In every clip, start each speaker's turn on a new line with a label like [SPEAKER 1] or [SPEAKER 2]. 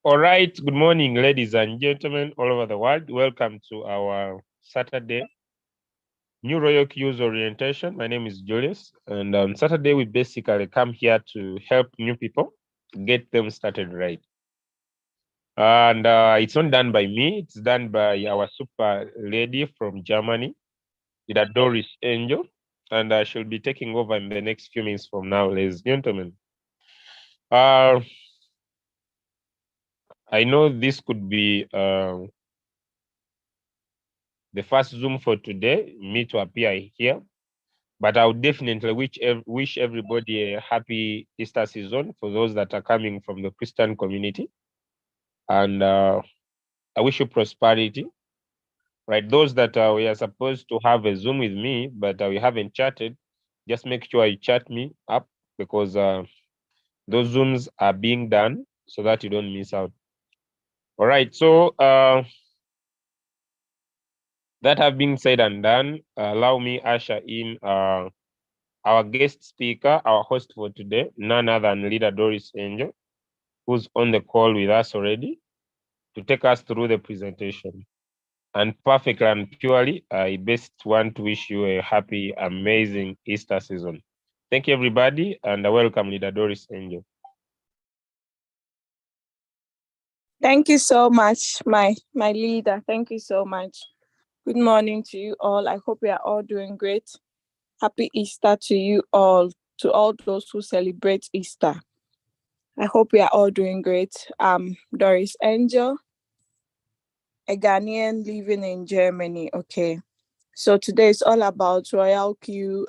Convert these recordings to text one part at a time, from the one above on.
[SPEAKER 1] All right, good morning, ladies and gentlemen all over the world. Welcome to our Saturday new Royalq use orientation. My name is Julius, and on Saturday we basically come here to help new people get them started right. And it's not done by me, it's done by our super lady from Germany, Ida Doris Angel, and she'll be taking over in the next few minutes from now, ladies and gentlemen. I know this could be the first Zoom for today, me to appear here, but I would definitely wish everybody a happy Easter season for those that are coming from the Christian community. And I wish you prosperity, right? Those that we are supposed to have a Zoom with me, but we haven't chatted, just make sure you chat me up because those Zooms are being done so that you don't miss out. All right, so that have been said and done, allow me usher in our guest speaker, our host for today, none other than Leader Doris Angel, who's on the call with us already to take us through the presentation. And perfectly and purely, I best want to wish you a happy, amazing Easter season. Thank you, everybody, and welcome, Leader Doris Angel.
[SPEAKER 2] Thank you so much, my leader. Thank you so much. Good morning to you all. I hope we are all doing great. Happy Easter to you all, to all those who celebrate Easter. I hope we are all doing great. Doris Angel, a Ghanaian living in Germany. Okay. So today is all about Royalq,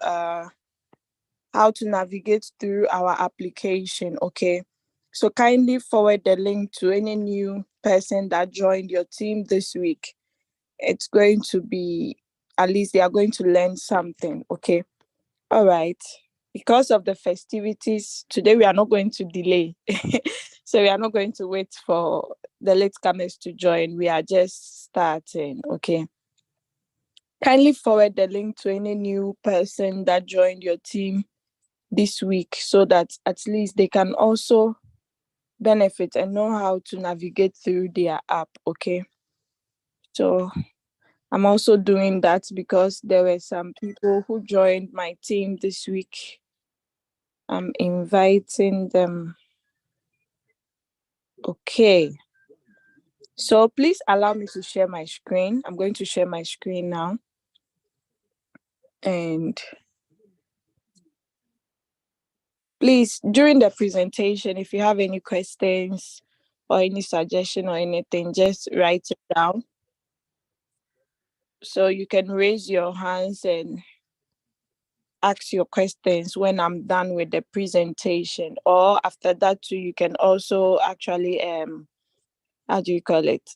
[SPEAKER 2] how to navigate through our application. Okay. So kindly forward the link to any new person that joined your team this week. It's going to be, at least they are going to learn something. Okay. All right. Because of the festivities, today we are not going to delay. So we are not going to wait for the latecomers to join. We are just starting. Okay. Kindly forward the link to any new person that joined your team this week so that at least they can also benefit and know how to navigate through their app. Okay. So I'm also doing that because there were some people who joined my team this week. I'm inviting them. Okay. So please allow me to share my screen. I'm going to share my screen now. And please, during the presentation, if you have any questions or any suggestion or anything, just write it down. So you can raise your hands and ask your questions when I'm done with the presentation, or after that too, you can also actually how do you call it,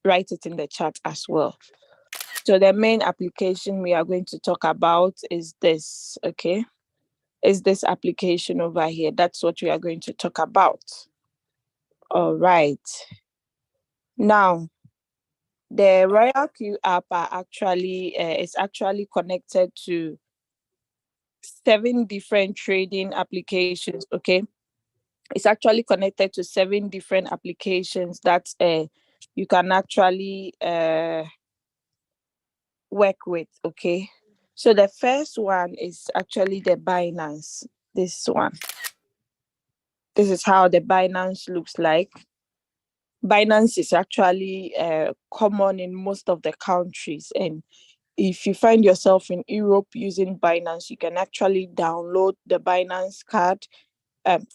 [SPEAKER 2] write it in the chat as well. So the main application we are going to talk about is this. Okay, is this application over here. That's what we are going to talk about. All right. Now the Royalq app are actually is actually connected to 7 different trading applications. Okay, it's actually connected to 7 different applications that you can actually work with. Okay, so the first one is actually the Binance. This one, this is how the Binance looks like. Binance is actually common in most of the countries, and if you find yourself in Europe using Binance, you can actually download the Binance card, um,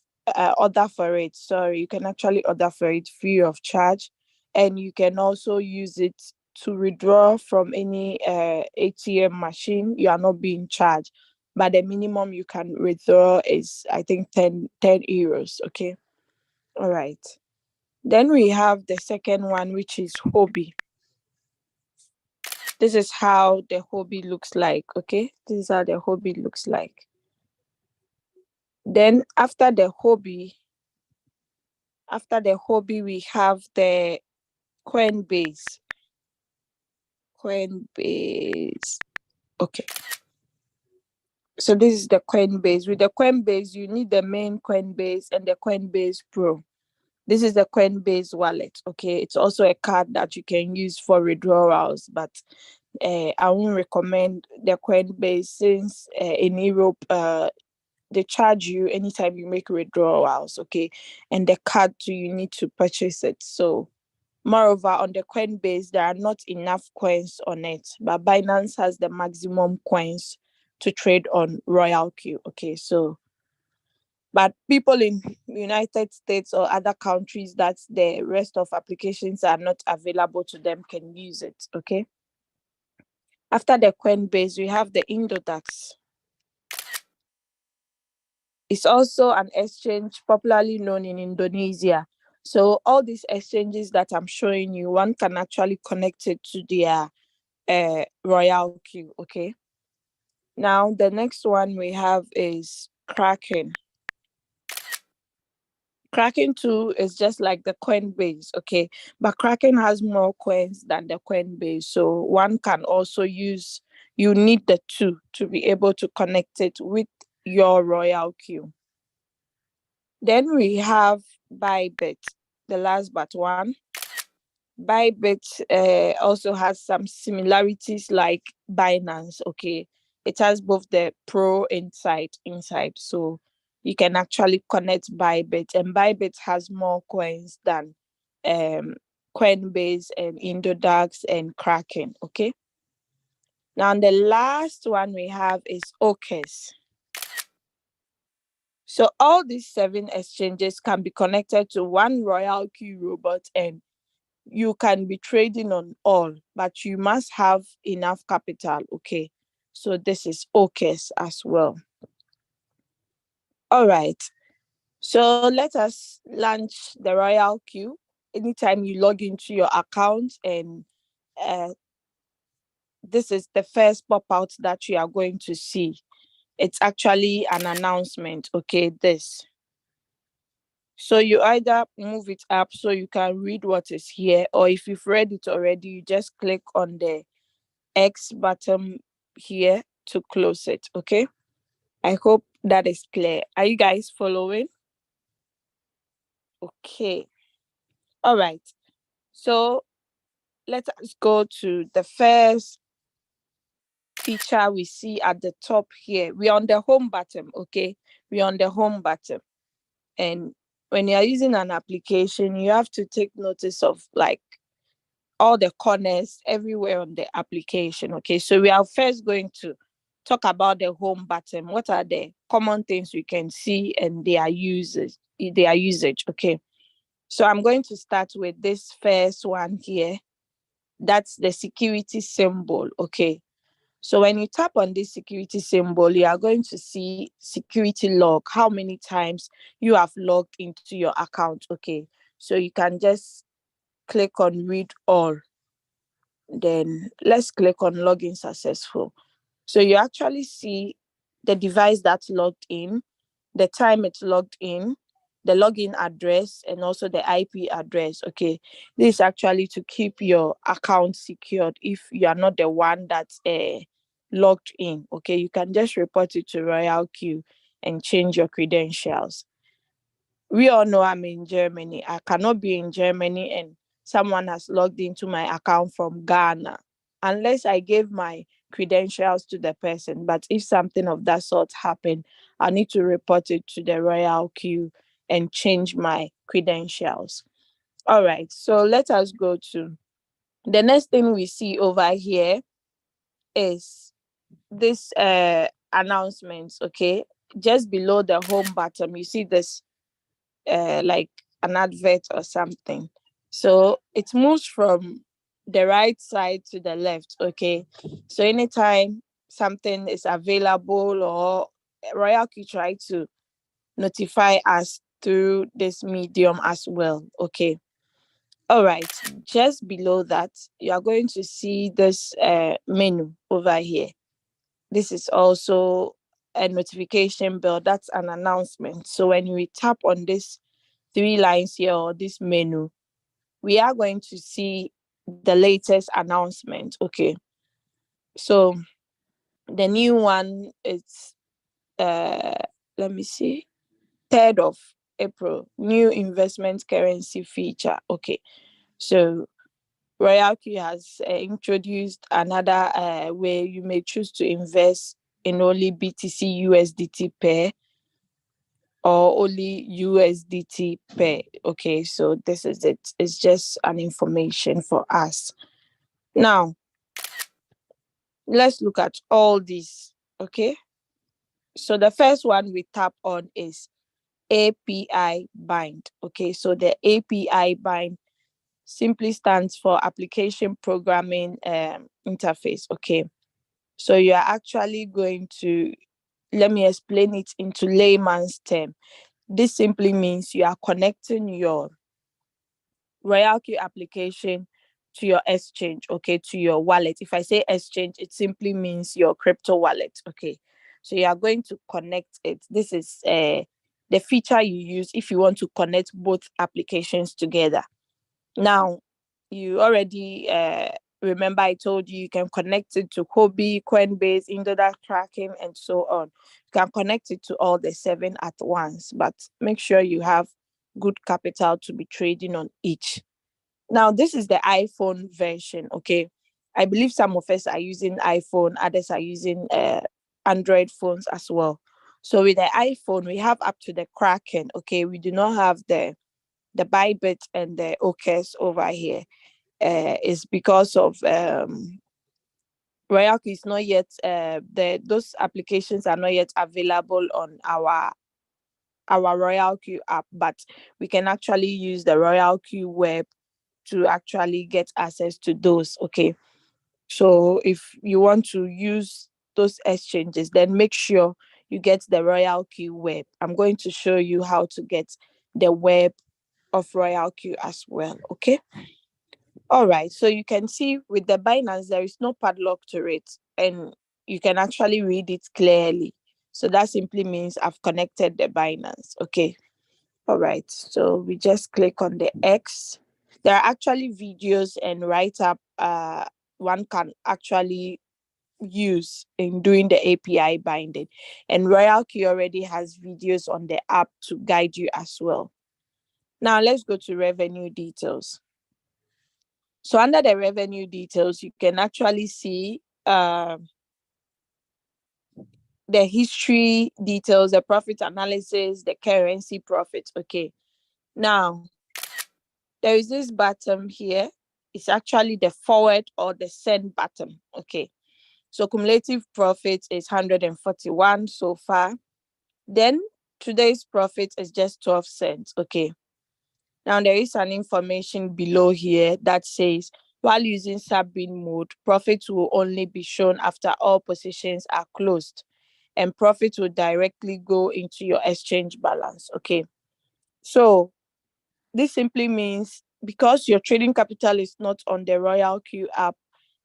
[SPEAKER 2] order for it. Sorry, you can actually order for it free of charge, and you can also use it to withdraw from any ATM machine. You are not being charged, but the minimum you can withdraw is, I think, 10 euros. Okay, all right. Then we have the second one, which is Hobby. This is how the Hobby looks like. Okay, this is how the Hobby looks like. Then after the Hobby, we have the Coinbase. Coinbase. Okay. So this is the Coinbase. With the Coinbase, you need the main Coinbase and the Coinbase Pro. This is the Coinbase wallet. Okay, it's also a card that you can use for withdrawals, but I won't recommend the Coinbase since in Europe, they charge you anytime you make withdrawals. Okay, and the card too, you need to purchase it. So, moreover, on the Coinbase, there are not enough coins on it, but Binance has the maximum coins to trade on Royalq. Okay, so but people in United States or other countries that the rest of applications are not available to them can use it. Okay. After the Coinbase, we have the Indodax. It's also an exchange popularly known in Indonesia. So all these exchanges that I'm showing you, one can actually connect it to their Royalq. Okay. Now the next one we have is Kraken. Kraken too is just like the Coinbase, okay, but Kraken has more coins than the Coinbase, so one can also use. You need the two to be able to connect it with your Royalq. Then we have Bybit, the last but one. Bybit also has some similarities like Binance. Okay, it has both the pro inside, so you can actually connect Bybit, and Bybit has more coins than um Coinbase and Indodax and Kraken. Okay, now the last one we have is OKES. So all these seven exchanges can be connected to one Royalq robot, and you can be trading on all, but you must have enough capital. Okay, so this is OKES as well. All right, so let us launch the Royalq. Anytime you log into your account, and uh, this is the first pop out that you are going to see. It's actually an announcement. Okay, this. So you either move it up so you can read what is here, or if you've read it already, you just click on the X button here to close it. Okay. I hope that is clear. Are you guys following? Okay. All right. So let us go to the first feature we see at the top here. We're on the home button. Okay. We're on the home button. And when you're using an application, you have to take notice of like all the corners everywhere on the application. Okay, so we are first going to talk about the home button. What are the common things we can see and their usage? Their usage. Okay, so I'm going to start with this first one here. That's the security symbol. Okay, so when you tap on this security symbol, you are going to see security log, how many times you have logged into your account. Okay, so you can just click on read all. Then let's click on login successful. So you actually see the device that's logged in, the time it's logged in, the login address, and also the IP address. Okay, this is actually to keep your account secured if you are not the one that's logged in. Okay, you can just report it to Royalq and change your credentials. We all know I'm in Germany. I cannot be in Germany and someone has logged into my account from Ghana unless I gave my credentials to the person. But if something of that sort happened, I need to report it to the Royalq and change my credentials. All right, so let us go to the next thing we see over here is this announcements. Okay, just below the home button, you see this like an advert or something. So it moves from the right side to the left. Okay. So anytime something is available or Royalq try to notify us through this medium as well. Okay. All right. Just below that, you are going to see this menu over here. This is also a notification bell. That's an announcement. So when we tap on this three lines here or this menu, we are going to see the latest announcement. Okay. So the new one is uh let me see, 3rd of April, new investment currency feature. Okay, so Royalq has introduced another way you may choose to invest in only BTC USDT pair or only USDT pair. Okay, so this is it. It's just an information for us. Now, let's look at all these. Okay, so the first one we tap on is API bind. Okay, so the API bind simply stands for application programming interface. Okay, so you are actually going to, let me explain it into layman's term. This simply means you are connecting your Royalq application to your exchange, okay, to your wallet. If I say exchange, it simply means your crypto wallet. Okay, so you are going to connect it. This is the feature you use if you want to connect both applications together. Now, you already remember I told you can connect it to Hobby, Coinbase, Indoda tracking, and so on. You can connect it to all the 7 at once, but make sure you have good capital to be trading on each. Now, this is the iPhone version. Okay, I believe some of us are using iPhone, others are using Android phones as well. So with the iPhone, we have up to the Kraken. Okay, we do not have the Bybit and the OKS over here. Is because of Royalq is not yet those applications are not yet available on our Royalq app, but we can actually use the Royalq web to actually get access to those. Okay, so if you want to use those exchanges, then make sure you get the Royalq web. I'm going to show you how to get the web of Royalq as well. Okay, all right, so you can see with the Binance there is no padlock to it, and you can actually read it clearly. So that simply means I've connected the Binance. Okay, all right, so we just click on the X. There are actually videos and write-up one can actually use in doing the API binding, and Royalq already has videos on the app to guide you as well. Now let's go to revenue details. So under the revenue details, you can actually see the history details, the profit analysis, the currency profit. Okay, now there is this button here. It's actually the forward or the send button. Okay, so cumulative profit is 141 so far. Then today's profit is just 12 cents. Okay, now there is an information below here that says while using sub-bin mode, profits will only be shown after all positions are closed, and profit will directly go into your exchange balance. Okay, so this simply means because your trading capital is not on the Royalq app,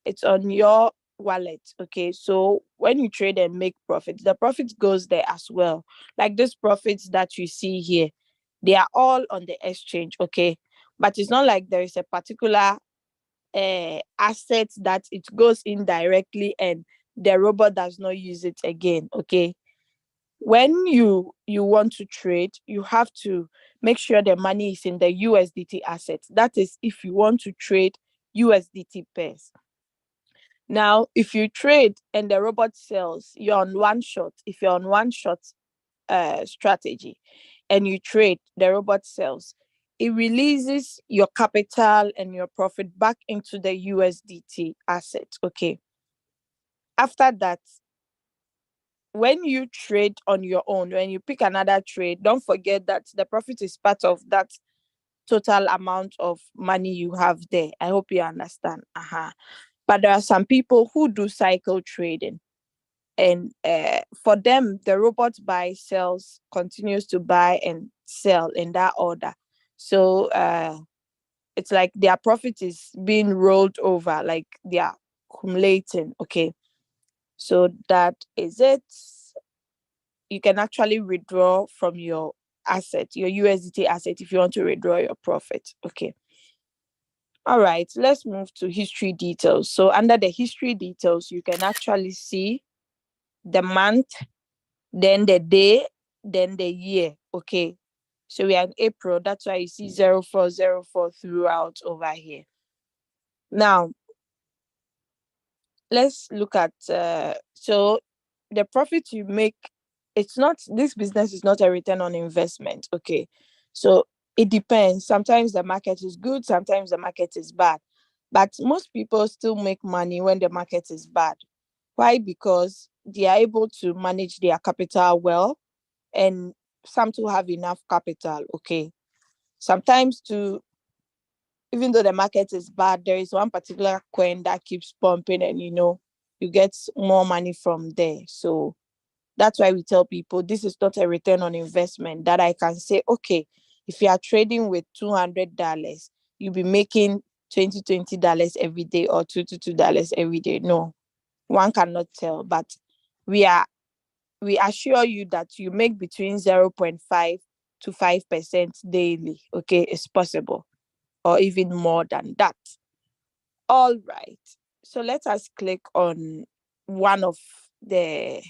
[SPEAKER 2] it's on your wallet. Okay, so when you trade and make profits, the profit goes there as well. Like these profits that you see here, they are all on the exchange. Okay, but it's not like there is a particular asset that it goes in directly and the robot does not use it again. Okay, when you want to trade, you have to make sure the money is in the USDT asset. That is if you want to trade USDT pairs. Now if you trade and the robot sells, you're on one shot. If you're on one shot strategy and you trade, the robot sells, it releases your capital and your profit back into the USDT asset. Okay, after that, when you trade on your own, when you pick another trade, don't forget that the profit is part of that total amount of money you have there. I hope you understand. But there are some people who do cycle trading, and for them the robot buys, sells, continues to buy and sell in that order. So it's like their profit is being rolled over, like they are accumulating. Okay, so that is it. You can actually withdraw from your asset, your USDT asset, if you want to withdraw your profit. Okay, all right, let's move to history details. So under the history details, you can actually see the month, then the day, then the year. Okay, So we are in April. That's why you see 0404 throughout over here. Now, let's look at so the profit you make, it's not, this business is not a return on investment. Okay. So it depends. Sometimes the market is good, sometimes the market is bad. But most people still make money when the market is bad. Why? Because they are able to manage their capital well, and some to have enough capital. Okay. Sometimes to, even though the market is bad, there is one particular coin that keeps pumping, and you get more money from there. So that's why we tell people this is not a return on investment that I can say, okay, if you are trading with $200, you'll be making $20 every day, or $22 every day. No, one cannot tell. But we are we assure you that you make between 0.5 to 5% daily. Okay, it's possible, or even more than that. All right. So let us click on one of the,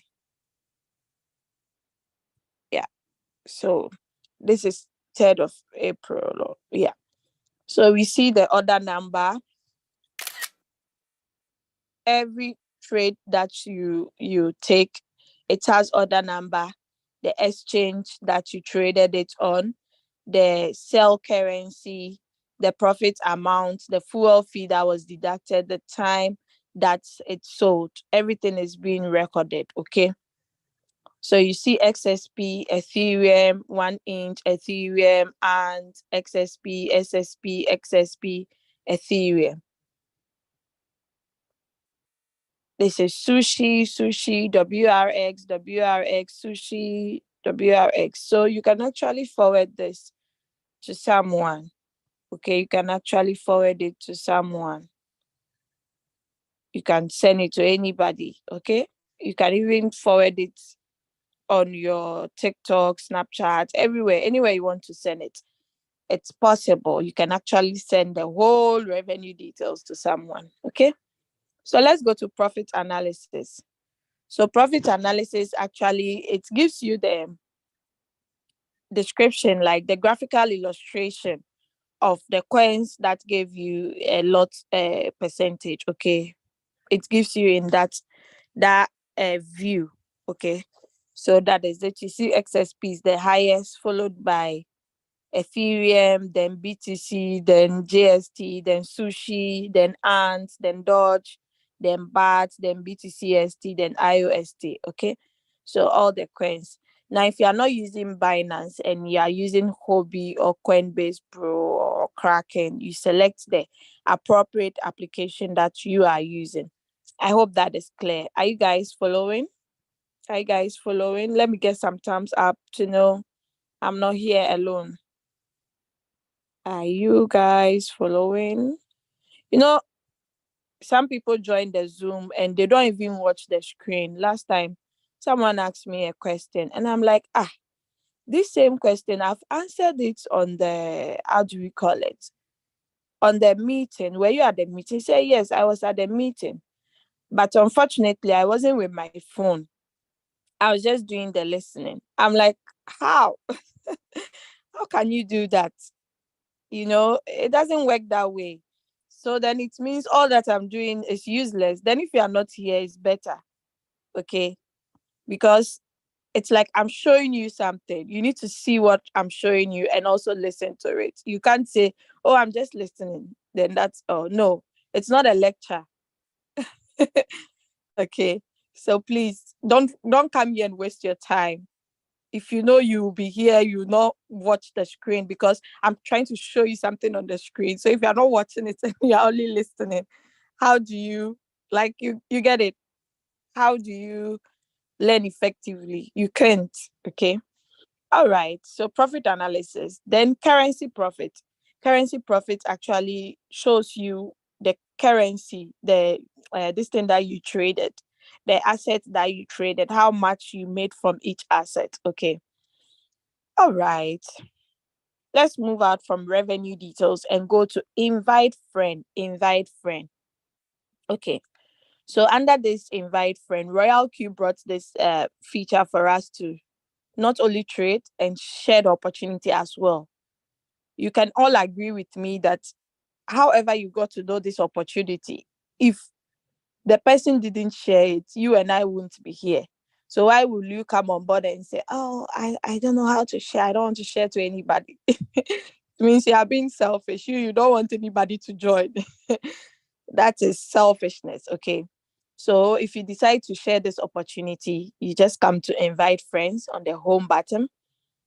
[SPEAKER 2] yeah. So this is 3rd of April. Yeah. So we see the order number. Every trade that you take, it has order number, the exchange that you traded it on, the sell currency, the profit amount, the fuel fee that was deducted, the time that it sold. Everything is being recorded. Okay. So you see XSP, Ethereum, 1 inch, Ethereum, and XSP, SSP, XSP, Ethereum. This is sushi, WRX, sushi, WRX. So you can actually forward this to someone. Okay, you can actually forward it to someone. You can send it to anybody. Okay, you can even forward it on your TikTok, Snapchat, everywhere, anywhere you want to send it. It's possible. You can actually send the whole revenue details to someone. Okay, so let's go to profit analysis. So profit analysis, actually, it gives you the description, like the graphical illustration of the coins that gave you a lot percentage. Okay, it gives you in that view. Okay, so that is it. You see XSP is the highest, followed by Ethereum, then BTC, then JST, then Sushi, then Ant, then Dodge, then BAT, then BTCST, then IOST. Okay, so all the coins. Now, if you are not using Binance and you are using Hobby or Coinbase Pro or Kraken, you select the appropriate application that you are using. I hope that is clear. Are you guys following? Are you guys following? Let me get some thumbs up to know I'm not here alone. Are you guys following? You know, some people join the Zoom and they don't even watch the screen. Last time, someone asked me a question, and I'm like, this same question, I've answered it on the, how do we call it? On the meeting. Were you at the meeting? Say, yes, I was at the meeting. But unfortunately, I wasn't with my phone. I was just doing the listening. I'm like, how? How can you do that? It doesn't work that way. So then it means all that I'm doing is useless. Then if you are not here, it's better. Okay, because it's like I'm showing you something. You need to see what I'm showing you and also listen to it. You can't say, oh, I'm just listening, then that's, oh no, it's not a lecture. Okay, so please don't come here and waste your time. If you know you will be here, you will not watch the screen, because I'm trying to show you something on the screen. So if you're not watching it and you're only listening, how do you, like, you get it? How do you learn effectively? You can't. Okay. All right. So profit analysis. Then currency profit. Currency profit actually shows you the currency, the this thing that you traded, the asset that you traded, how much you made from each asset. Okay. All right. Let's move out from revenue details and go to invite friend. Invite friend. Okay. So under this invite friend, Royalq brought this feature for us to not only trade and share the opportunity as well. You can all agree with me that however you got to know this opportunity, if the person didn't share it, you and I wouldn't be here. So why will you come on board and say, oh, I don't know how to share. I don't want to share to anybody. It means you are being selfish. You don't want anybody to join. That is selfishness. Okay. So if you decide to share this opportunity, you just come to invite friends on the home button.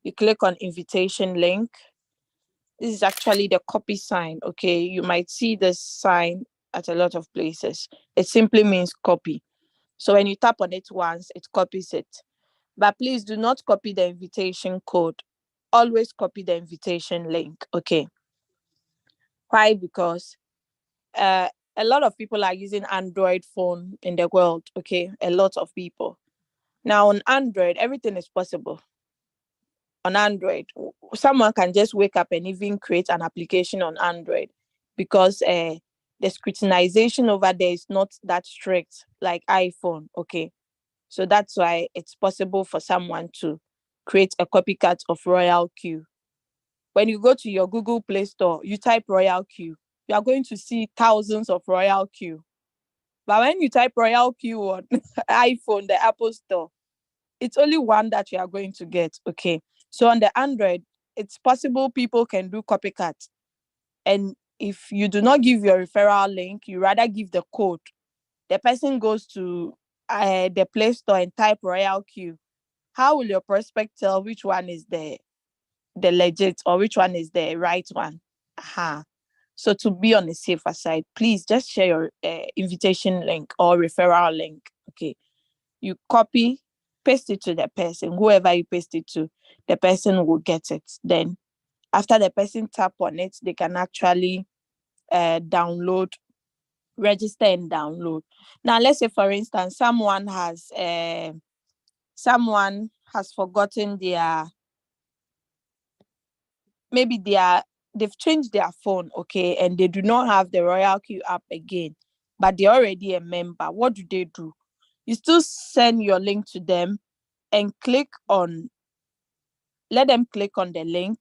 [SPEAKER 2] You click on invitation link. This is actually the copy sign. Okay. You might see this sign at a lot of places. It simply means copy. So when you tap on it once, it copies it. But please do not copy the invitation code. Always copy the invitation link. Okay. Why? Because uh, a lot of people are using Android phone in the world. Okay. A lot of people. Now on Android, everything is possible. On Android, someone can just wake up and even create an application on Android because the scrutinization over there is not that strict like iPhone. Okay. So that's why it's possible for someone to create a copycat of Royalq. When you go to your Google Play Store, you type Royalq, you are going to see thousands of Royalq. But when you type Royalq on iPhone, the Apple Store, it's only one that you are going to get. Okay. So on the Android, it's possible people can do copycat. And if you do not give your referral link, you rather give the code. The person goes to the Play Store and type Royalq. How will your prospect tell which one is the legit or which one is the right one? Aha. So to be on the safer side, please just share your invitation link or referral link. Okay. You copy, paste it to the person. Whoever you paste it to, the person will get it. Then after the person tap on it, they can actually download, register and download. Now let's say for instance, someone has forgotten their, maybe they've changed their phone. Okay, and they do not have the Royalq app again, but they're already a member. What do? You still send your link to them and let them click on the link.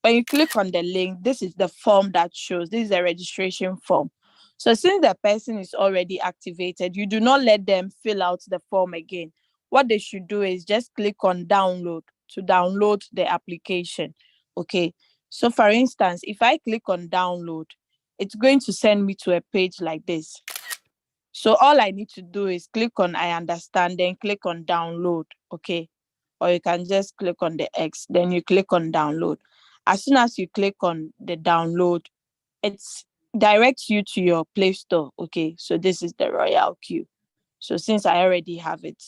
[SPEAKER 2] When you click on the link, this is the form that shows, this is a registration form. So since the person is already activated, you do not let them fill out the form again. What they should do is just click on download to download the application. Okay. So for instance, if I click on download, it's going to send me to a page like this. So all I need to do is click on I understand, then click on download. Okay. Or you can just click on the X, then you click on download. As soon as you click on the download, it directs you to your Play Store. Okay. So this is the Royalq. So since I already have it,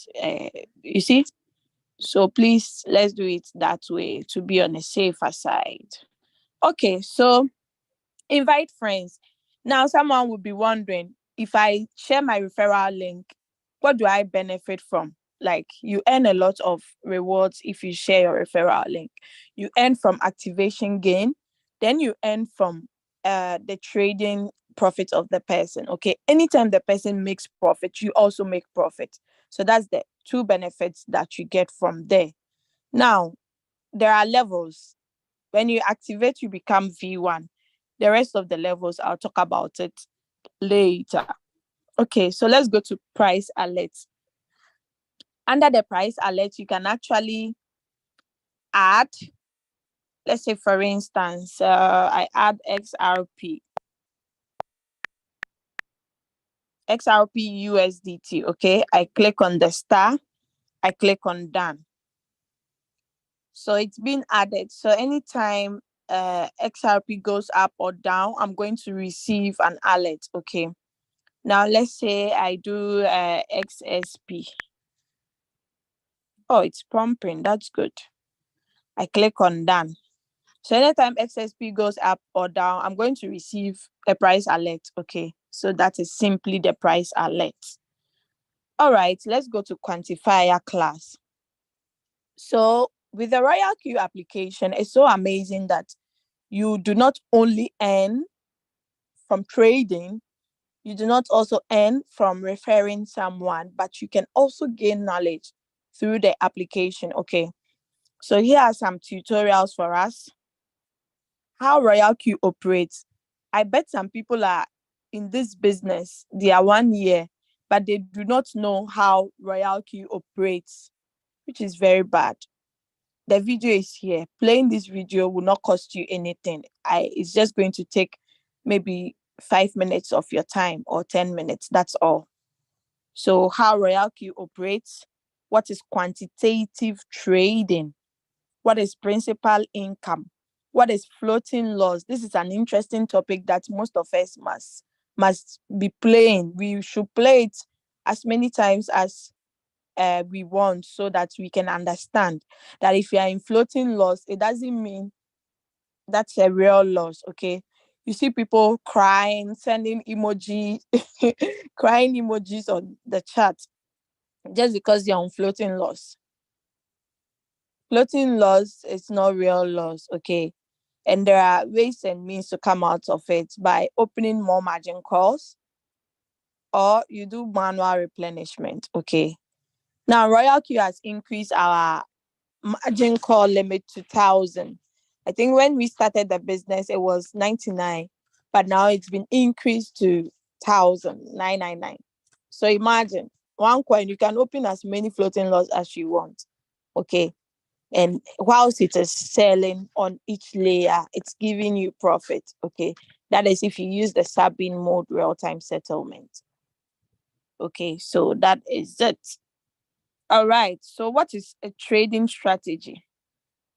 [SPEAKER 2] you see, so please let's do it that way to be on a safer side. Okay. So invite friends. Now, someone would be wondering, if I share my referral link, what do I benefit from? Like, you earn a lot of rewards if you share your referral link. You earn from activation gain, then you earn from the trading profit of the person. Okay. Anytime the person makes profit, you also make profit. So that's the two benefits that you get from there. Now, there are levels. When you activate, you become V1. The rest of the levels, I'll talk about it later. Okay, so let's go to price alerts. Under the price alert, you can actually add, let's say for instance, I add XRP USDT. Okay, I click on the star, I click on done. So it's been added. So anytime XRP goes up or down, I'm going to receive an alert. Okay. Now let's say I do XSP. Oh, it's pumping. That's good. I click on done. So anytime XSP goes up or down, I'm going to receive a price alert. Okay. So that is simply the price alert. All right. Let's go to quantifier class. So with the Royalq application, it's so amazing that you do not only earn from trading, you do not also earn from referring someone, but you can also gain knowledge through the application. Okay. So here are some tutorials for us. How Royalq operates. I bet some people are in this business, they are 1 year, but they do not know how Royalq operates, which is very bad. The video is here. Playing this video will not cost you anything. It's just going to take maybe 5 minutes of your time or 10 minutes. That's all. So how Royalq operates, what is quantitative trading, what is principal income, what is floating loss. This is an interesting topic that most of us must be playing. We should play it as many times as we want, so that we can understand that if you are in floating loss, it doesn't mean that's a real loss. Okay, you see people crying, sending emoji crying emojis on the chat just because you're on floating loss. Floating loss is not real loss. Okay, and there are ways and means to come out of it by opening more margin calls, or you do manual replenishment. Okay, now Royalq has increased our margin call limit to 1,000. I think when we started the business, it was 99, but now it's been increased to 1,999. So imagine one coin, you can open as many floating lots as you want. Okay. And whilst it is selling on each layer, it's giving you profit. Okay. That is if you use the sub-in mode real-time settlement. Okay. So that is it. All right. So what is a trading strategy?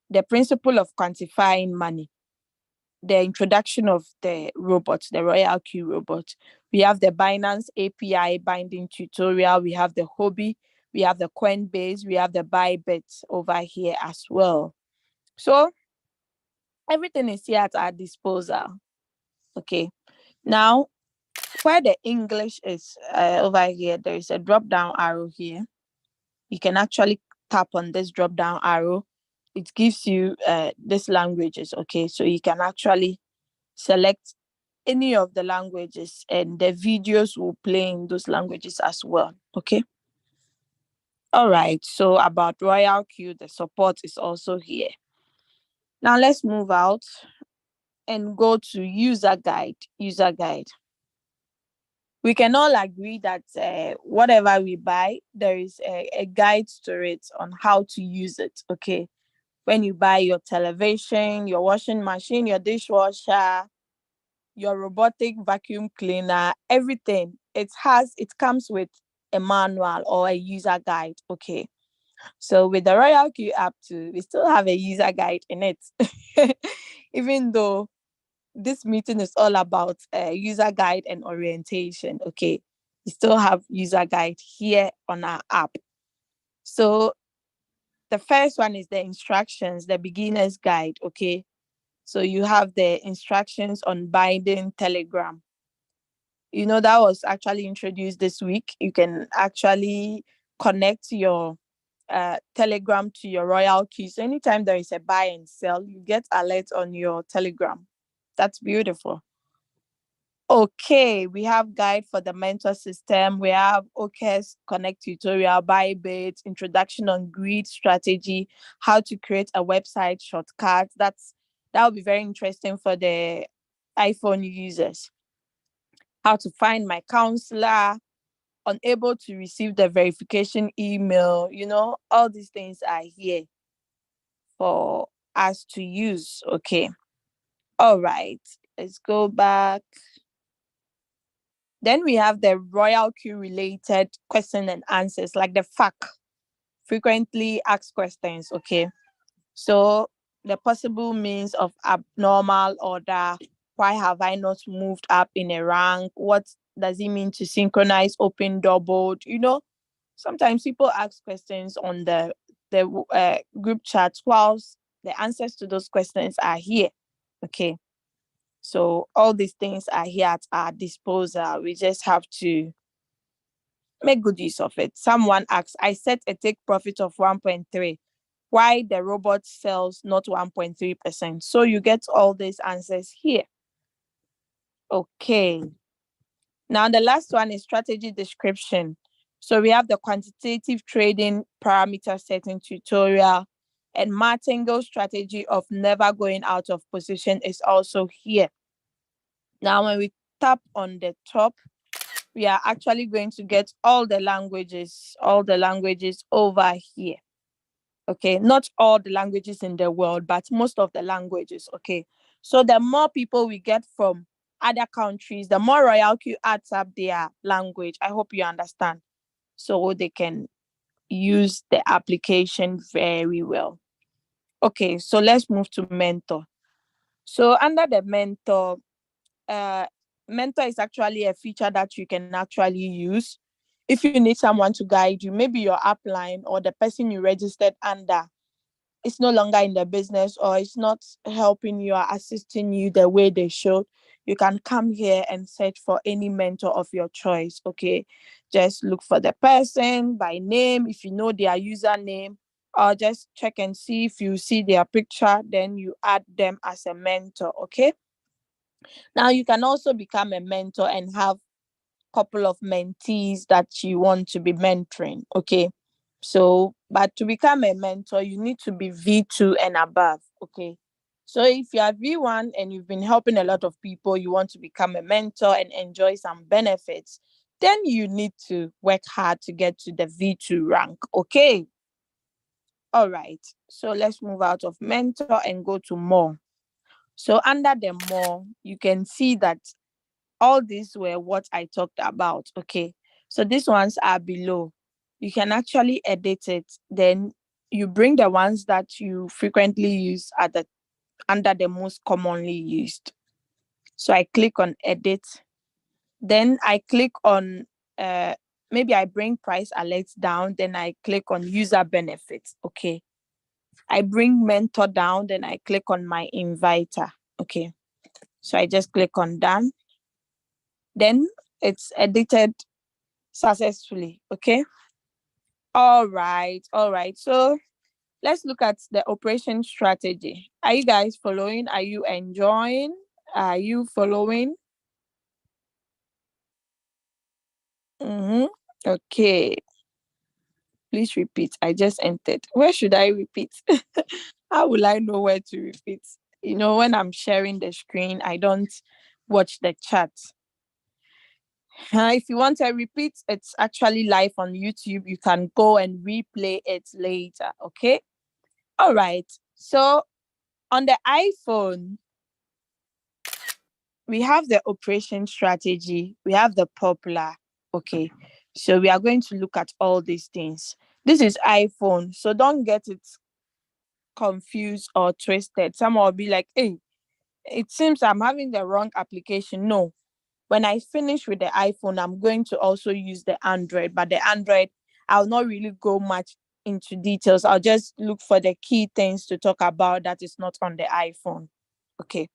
[SPEAKER 2] The principle of quantifying money, the introduction of the robot, the Royalq robot. We have the Binance API binding tutorial. We have the Hobby. We have the Coinbase. We have the Bybit over here as well. So everything is here at our disposal. Okay. Now, where the English is over here, there is a drop down arrow here. You can actually tap on this drop down arrow. It gives you these languages. Okay, so you can actually select any of the languages, and the videos will play in those languages as well. Okay, all right. So about Royalq, the support is also here. Now let's move out and go to user guide. We can all agree that whatever we buy, there is a guide to it on how to use it. Okay, when you buy your television, your washing machine, your dishwasher, your robotic vacuum cleaner, everything, it comes with a manual or a user guide. Okay, so with the Royalq app too, we still have a user guide in it. Even though this meeting is all about user guide and orientation. Okay, we still have user guide here on our app. So the first one is the instructions, the beginner's guide. Okay, so you have the instructions on binding Telegram. That was actually introduced this week. You can actually connect your Telegram to your Royalq. So anytime there is a buy and sell, you get alerts on your Telegram. That's beautiful. Okay, we have guide for the mentor system. We have OKS Connect tutorial, Bybit, introduction on grid strategy, how to create a website shortcut. That will be very interesting for the iPhone users. How to find my counselor, unable to receive the verification email. All these things are here for us to use. Okay. All right. Let's go back. Then we have the Royalq related question and answers, like the FAQ, frequently asked questions. Okay. So the possible means of abnormal order. Why have I not moved up in a rank? What does it mean to synchronize open doubled? Sometimes people ask questions on the group chat, whilst the answers to those questions are here. Okay. So all these things are here at our disposal. We just have to make good use of it. Someone asks, I set a take profit of 1.3. Why the robot sells not 1.3%? So you get all these answers here. Okay. Now the last one is strategy description. So we have the quantitative trading parameter setting tutorial, And Martingale's strategy of never going out of position is also here. Now, when we tap on the top, we are actually going to get all the languages over here. Okay, not all the languages in the world, but most of the languages. Okay, so the more people we get from other countries, the more Royalq adds up their language. I hope you understand. So they can use the application very well. Okay, so let's move to mentor. So under the uh mentor is actually a feature that you can actually use if you need someone to guide you. Maybe your upline or the person you registered under is no longer in the business, or it's not helping you or assisting you the way they should. You can come here and search for any mentor of your choice. Okay, just look for the person by name if you know their username, or just check and see if you see their picture, then you add them as a mentor. Okay, now you can also become a mentor and have couple of mentees that you want to be mentoring. Okay, so but to become a mentor you need to be V2 and above. Okay, so if you are V1 and you've been helping a lot of people, you want to become a mentor and enjoy some benefits, then you need to work hard to get to the V2 rank. Okay, all right, so let's move out of mentor and go to more. So under the more, you can see that all these were what I talked about. Okay, so these ones are below. You can actually edit it. Then you bring the ones that you frequently use at the under the most commonly used. So I click on edit. Then I click on maybe I bring price alerts down. Then I click on user benefits. Okay. I bring mentor down. Then I click on my inviter. Okay. So I just click on done. Then it's edited successfully. Okay. All right. All right. So let's look at the operation strategy. Are you guys following? Are you enjoying? Are you following? Mm-hmm. Okay. Please repeat. I just entered. Where should I repeat? How will I know where to repeat? When I'm sharing the screen, I don't watch the chat. If you want to repeat, it's actually live on YouTube. You can go and replay it later. Okay. All right. So on the iPhone, we have the operation strategy, we have the popular. Okay. So we are going to look at all these things. This is iPhone. So don't get it confused or twisted. Some will be like, hey, it seems I'm having the wrong application. No. When I finish with the iPhone, I'm going to also use the Android. But the Android, I'll not really go much into details. I'll just look for the key things to talk about that is not on the iPhone. Okay.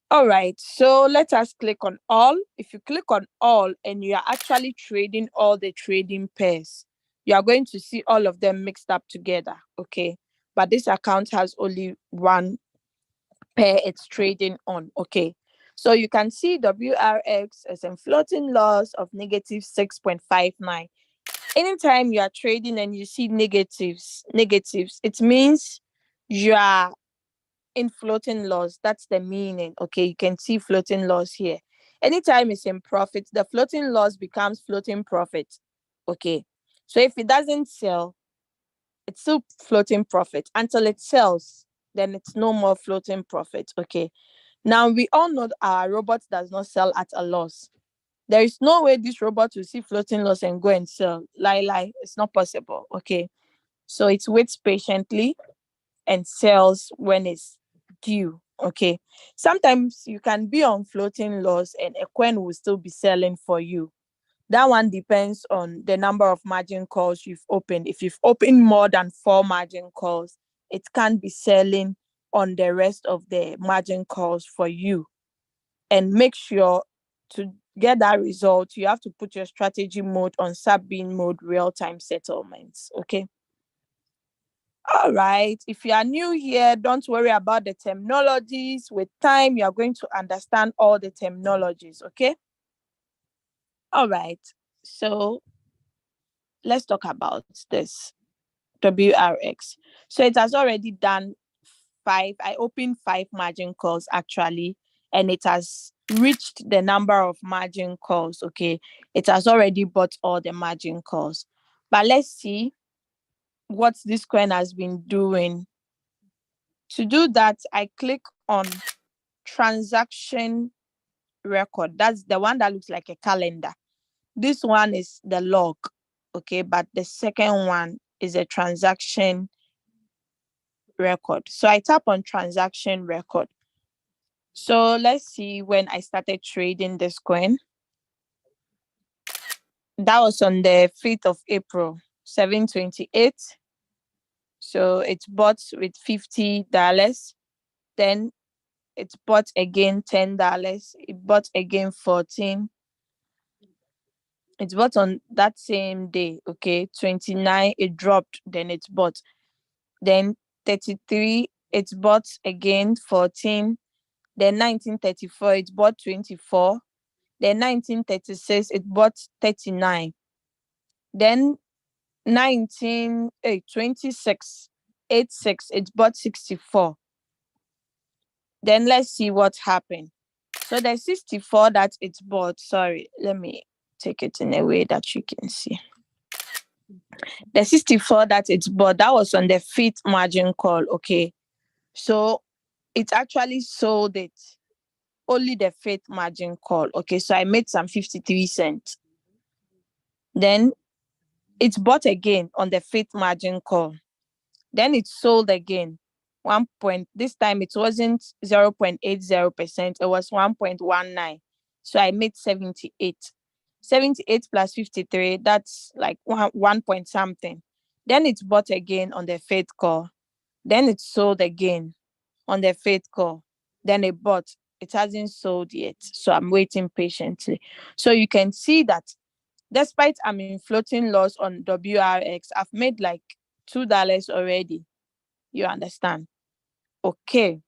[SPEAKER 2] All right. So let us click on all. If you click on all and you are actually trading all the trading pairs, you are going to see all of them mixed up together. Okay. But this account has only one pair it's trading on. Okay. So you can see WRX as a floating loss of negative 6.59. Anytime you are trading and you see negatives, it means you are in floating loss. That's the meaning. Okay, you can see floating loss here. Anytime it's in profit, the floating loss becomes floating profit. Okay, so if it doesn't sell, it's still floating profit until it sells, then it's no more floating profit. Okay, now we all know our robot does not sell at a loss. There is no way this robot will see floating loss and go and sell. Lie, it's not possible. Okay, so it waits patiently and sells when it's due. Okay. Sometimes you can be on floating loss and a coin will still be selling for you. That one depends on the number of margin calls you've opened. If you've opened more than 4 margin calls, it can be selling on the rest of the margin calls for you. And make sure to get that result, you have to put your strategy mode on sub-bean mode, real-time settlements. Okay. All right. If you are new here, don't worry about the terminologies. With time, you are going to understand all the terminologies. Okay. All right. So let's talk about this WRX. So it has already done five. I opened five margin calls actually, and it has reached the number of margin calls. Okay, it has already bought all the margin calls. But let's see what this coin has been doing. To do that, I click on transaction record. That's the one that looks like a calendar. This one is the log, okay, but the second one is a transaction record. So I tap on transaction record. So let's see when I started trading this coin. That was on the 5th of April, 728. So it's bought with $50. Then it's bought again $10. It bought again 14. It's bought on that same day, okay? 29, it dropped, then it's bought. Then 33, it's bought again 14. Then 1934, it bought 24. Then 1936, it bought 39. Then 26, 86, it bought 64. Then let's see what happened. So the 64 that it's bought, sorry, let me take it in a way that you can see. The 64 that it's bought, that was on the fifth margin call, okay? So it actually sold it only the fifth margin call, okay? So I made some 53 cents. Then it's bought again on the fifth margin call. Then it sold again. This time it wasn't 0.80%, it was 1.19. So I made 78. 78 plus 53, that's like one point something. Then it's bought again on the fifth call. Then it sold again on the fifth call. Then it bought. It hasn't sold yet. So I'm waiting patiently. So you can see that despite I'm in floating loss on WRX, I've made like $2 already. You understand? Okay.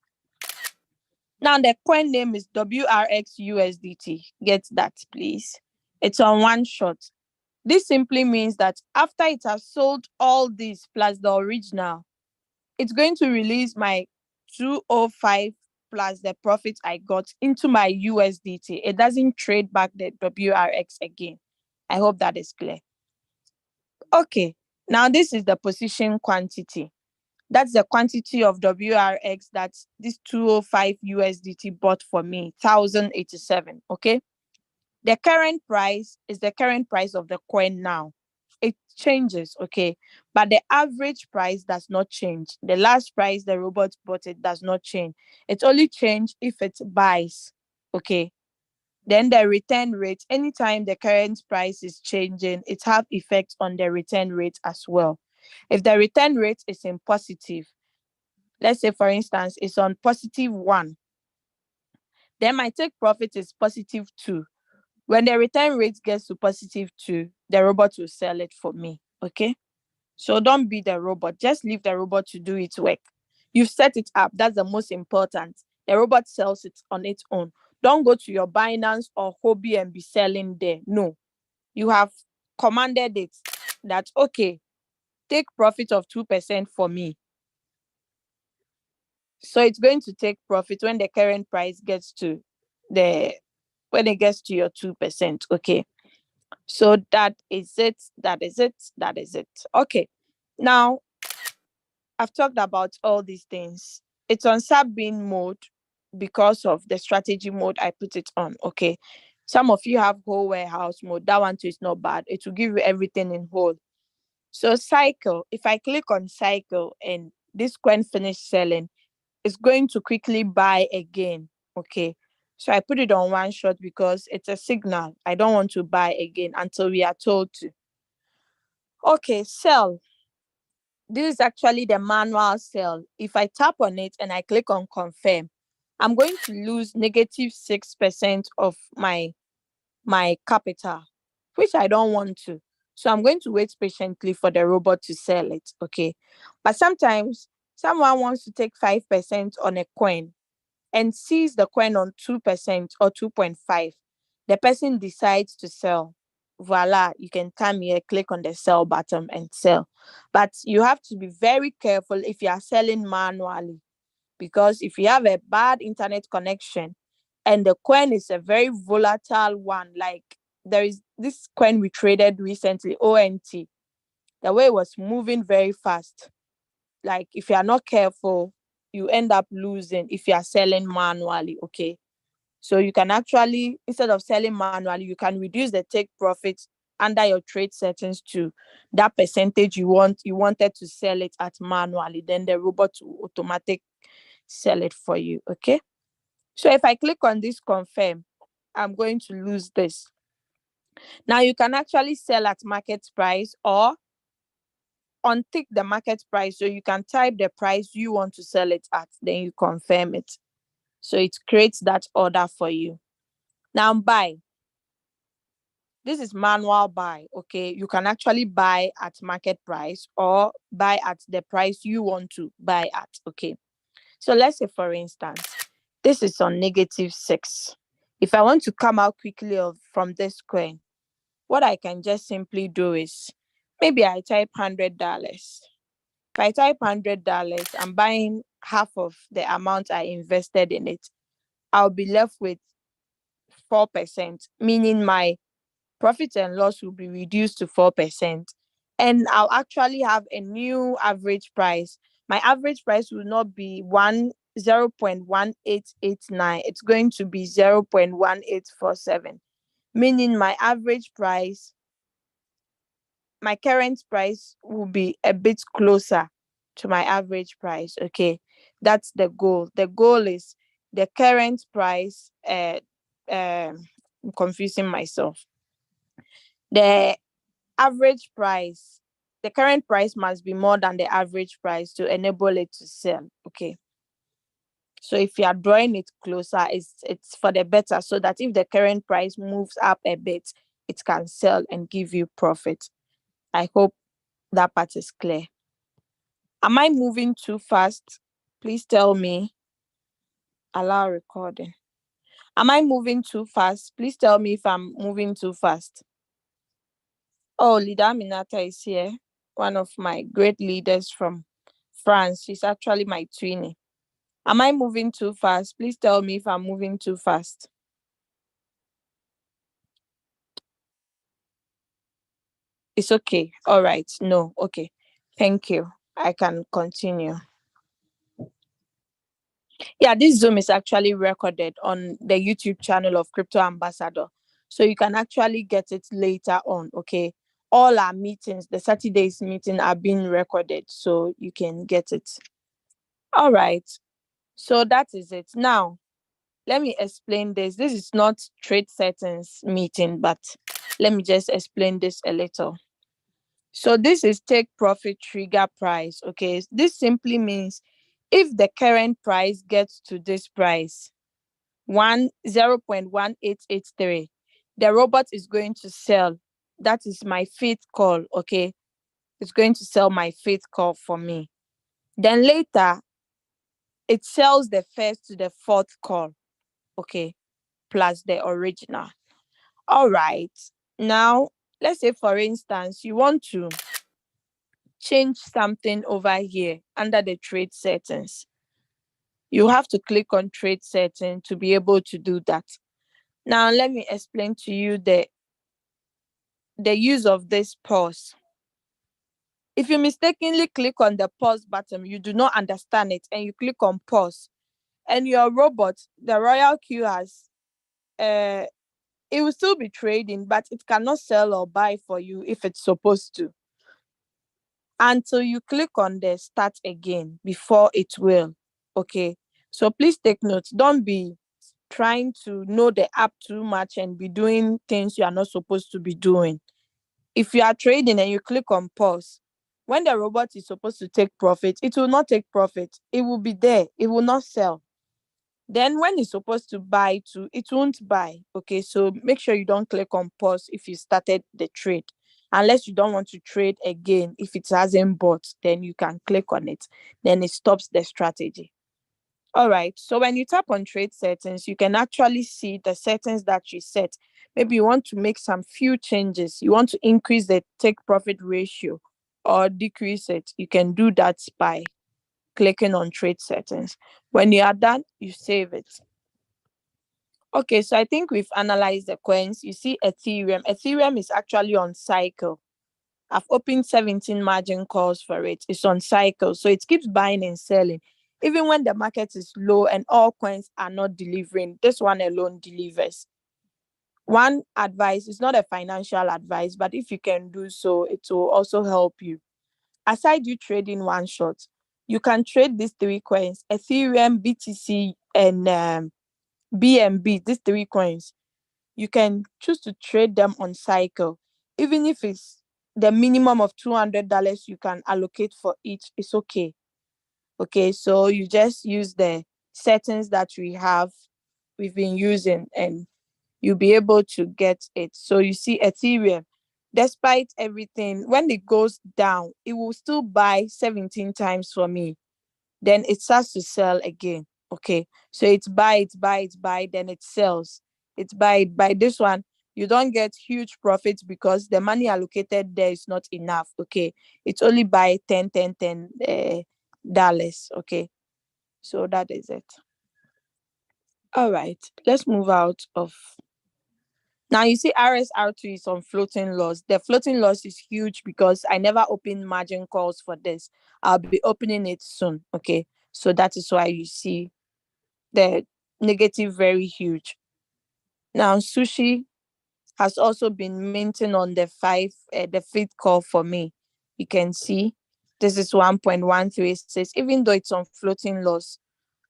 [SPEAKER 2] Now the coin name is WRX USDT. Get that, please. It's on one shot. This simply means that after it has sold all these plus the original, it's going to release my 205 plus the profit I got into my USDT. It doesn't trade back the WRX again. I hope that is clear. Okay, now this is the position quantity. That's the quantity of WRX that this 205 USDT bought for me, 1087. Okay. The current price is the current price of the coin now. It changes, okay, but the average price does not change. The last price the robot bought it does not change. It only changes if it buys, okay. Then the return rate, anytime the current price is changing, it have effect on the return rate as well. If the return rate is in positive, let's say for instance, it's on +1, then my take profit is +2. When the return rate gets to +2, the robot will sell it for me. Okay. So don't be the robot. Just leave the robot to do its work. You've set it up. That's the most important. The robot sells it on its own. Don't go to your Binance or Hobby and be selling there. No. You have commanded it that, okay, take profit of 2% for me. So it's going to take profit when the current price gets to when it gets to your 2%. Okay. So that is it. That is it. That is it. Okay. Now, I've talked about all these things. It's on sub-bean mode because of the strategy mode I put it on. Okay. Some of you have whole warehouse mode. That one too is not bad. It will give you everything in whole. So cycle, if I click on cycle and this coin finish selling, it's going to quickly buy again. Okay. So I put it on one shot because it's a signal. I don't want to buy again until we are told to. Okay, sell. This is actually the manual sell. If I tap on it and I click on confirm, I'm going to lose -6% of my capital, which I don't want to. So I'm going to wait patiently for the robot to sell it. Okay. But sometimes someone wants to take 5% on a coin and sees the coin on 2% or 2.5. The person decides to sell. voila, you can come here, click on the sell button and sell. But you have to be very careful if you are selling manually, because if you have a bad internet connection and the coin is a very volatile one, like there is this coin we traded recently, ONT, the way it was moving very fast. Like if you are not careful, you end up losing if you are selling manually. Okay. So you can actually, instead of selling manually, you can reduce the take profit under your trade settings to that percentage you wanted to sell it at manually. Then the robot will automatic sell it for you. Okay. So if I click on this confirm, I'm going to lose this. Now you can actually sell at market price or untick the market price. So you can type the price you want to sell it at, then you confirm it. So it creates that order for you. Now buy. This is manual buy. Okay. You can actually buy at market price or buy at the price you want to buy at. Okay. So let's say, for instance, this is on -6. If I want to come out quickly from this coin, what I can just simply do is maybe I type $100. If I type $100, I'm buying half of the amount I invested in it. I'll be left with 4%, meaning my profit and loss will be reduced to 4%. And I'll actually have a new average price. My average price will not be 0.1889. It's going to be 0.1847, meaning my current price will be a bit closer to my average price. Okay, that's the goal. The goal is the current price. I'm confusing myself. The average price, the current price must be more than the average price to enable it to sell. Okay. So if you are drawing it closer, it's for the better, so that if the current price moves up a bit, it can sell and give you profit. I hope that part is clear. Am I moving too fast? Please tell me. Allow recording. Am I moving too fast? Please tell me if I'm moving too fast. Oh, Leader Minata is here. One of my great leaders from France. She's actually my twinnie. Am I moving too fast? Please tell me if I'm moving too fast. It's okay. All right. No. Okay. Thank you. I can continue. Yeah, this Zoom is actually recorded on the YouTube channel of Crypto Ambassador. So you can actually get it later on. Okay. All our meetings, the Saturday's meeting, are being recorded. So you can get it. All right. So that is it. Now, let me explain this. This is not trade settings meeting, but let me just explain this a little. So this is take profit trigger price. Okay, this simply means if the current price gets to this price, 0.1883, the robot is going to sell. That is my fifth call. Okay, it's going to sell my fifth call for me. Then later, it sells the first to the fourth call. Okay, plus the original. All right. Now, let's say, for instance, you want to change something over here under the trade settings. You have to click on trade setting to be able to do that. Now, let me explain to you the use of this pause. If you mistakenly click on the pause button, you do not understand it, and you click on pause, and your robot, the Royalq, has it will still be trading, but it cannot sell or buy for you if it's supposed to, until you click on the start again before it will. Okay. So please take note. Don't be trying to know the app too much and be doing things you are not supposed to be doing. If you are trading and you click on pause, when the robot is supposed to take profit, it will not take profit. It will be there. It will not sell. Then when it's supposed to buy too, it won't buy. Okay, so make sure you don't click on pause if you started the trade. Unless you don't want to trade again, if it hasn't bought, then you can click on it. Then it stops the strategy. All right. So when you tap on trade settings, you can actually see the settings that you set. Maybe you want to make some few changes. You want to increase the take profit ratio or decrease it. You can do that by clicking on trade settings. When you are done, you save it. Okay, so I think we've analyzed the coins. You see Ethereum. Ethereum is actually on cycle. I've opened 17 margin calls for it. It's on cycle. So it keeps buying and selling. Even when the market is low and all coins are not delivering, this one alone delivers. One advice is not a financial advice, but if you can do so, it will also help you. Aside you trading one shot, you can trade these three coins: Ethereum, BTC, and BNB. These three coins, you can choose to trade them on cycle. Even if it's the minimum of $200 you can allocate for each, it's okay. Okay, so you just use the settings that we've been using, and you'll be able to get it. So you see Ethereum, despite everything, when it goes down, it will still buy 17 times for me. Then it starts to sell again. Okay, so it's buy, it's buy, it's buy, then it sells. It's buy, it buy. This one, you don't get huge profits because the money allocated there is not enough. Okay, it's only buy 10, 10, 10 dollars. Okay, so that is it. All right, let's move out of. Now you see RSR2 is on floating loss. The floating loss is huge because I never opened margin calls for this. I'll be opening it soon. Okay, so that is why you see the negative very huge. Now sushi has also been minting on the fifth call for me. You can see this is 1.136. Even though it's on floating loss,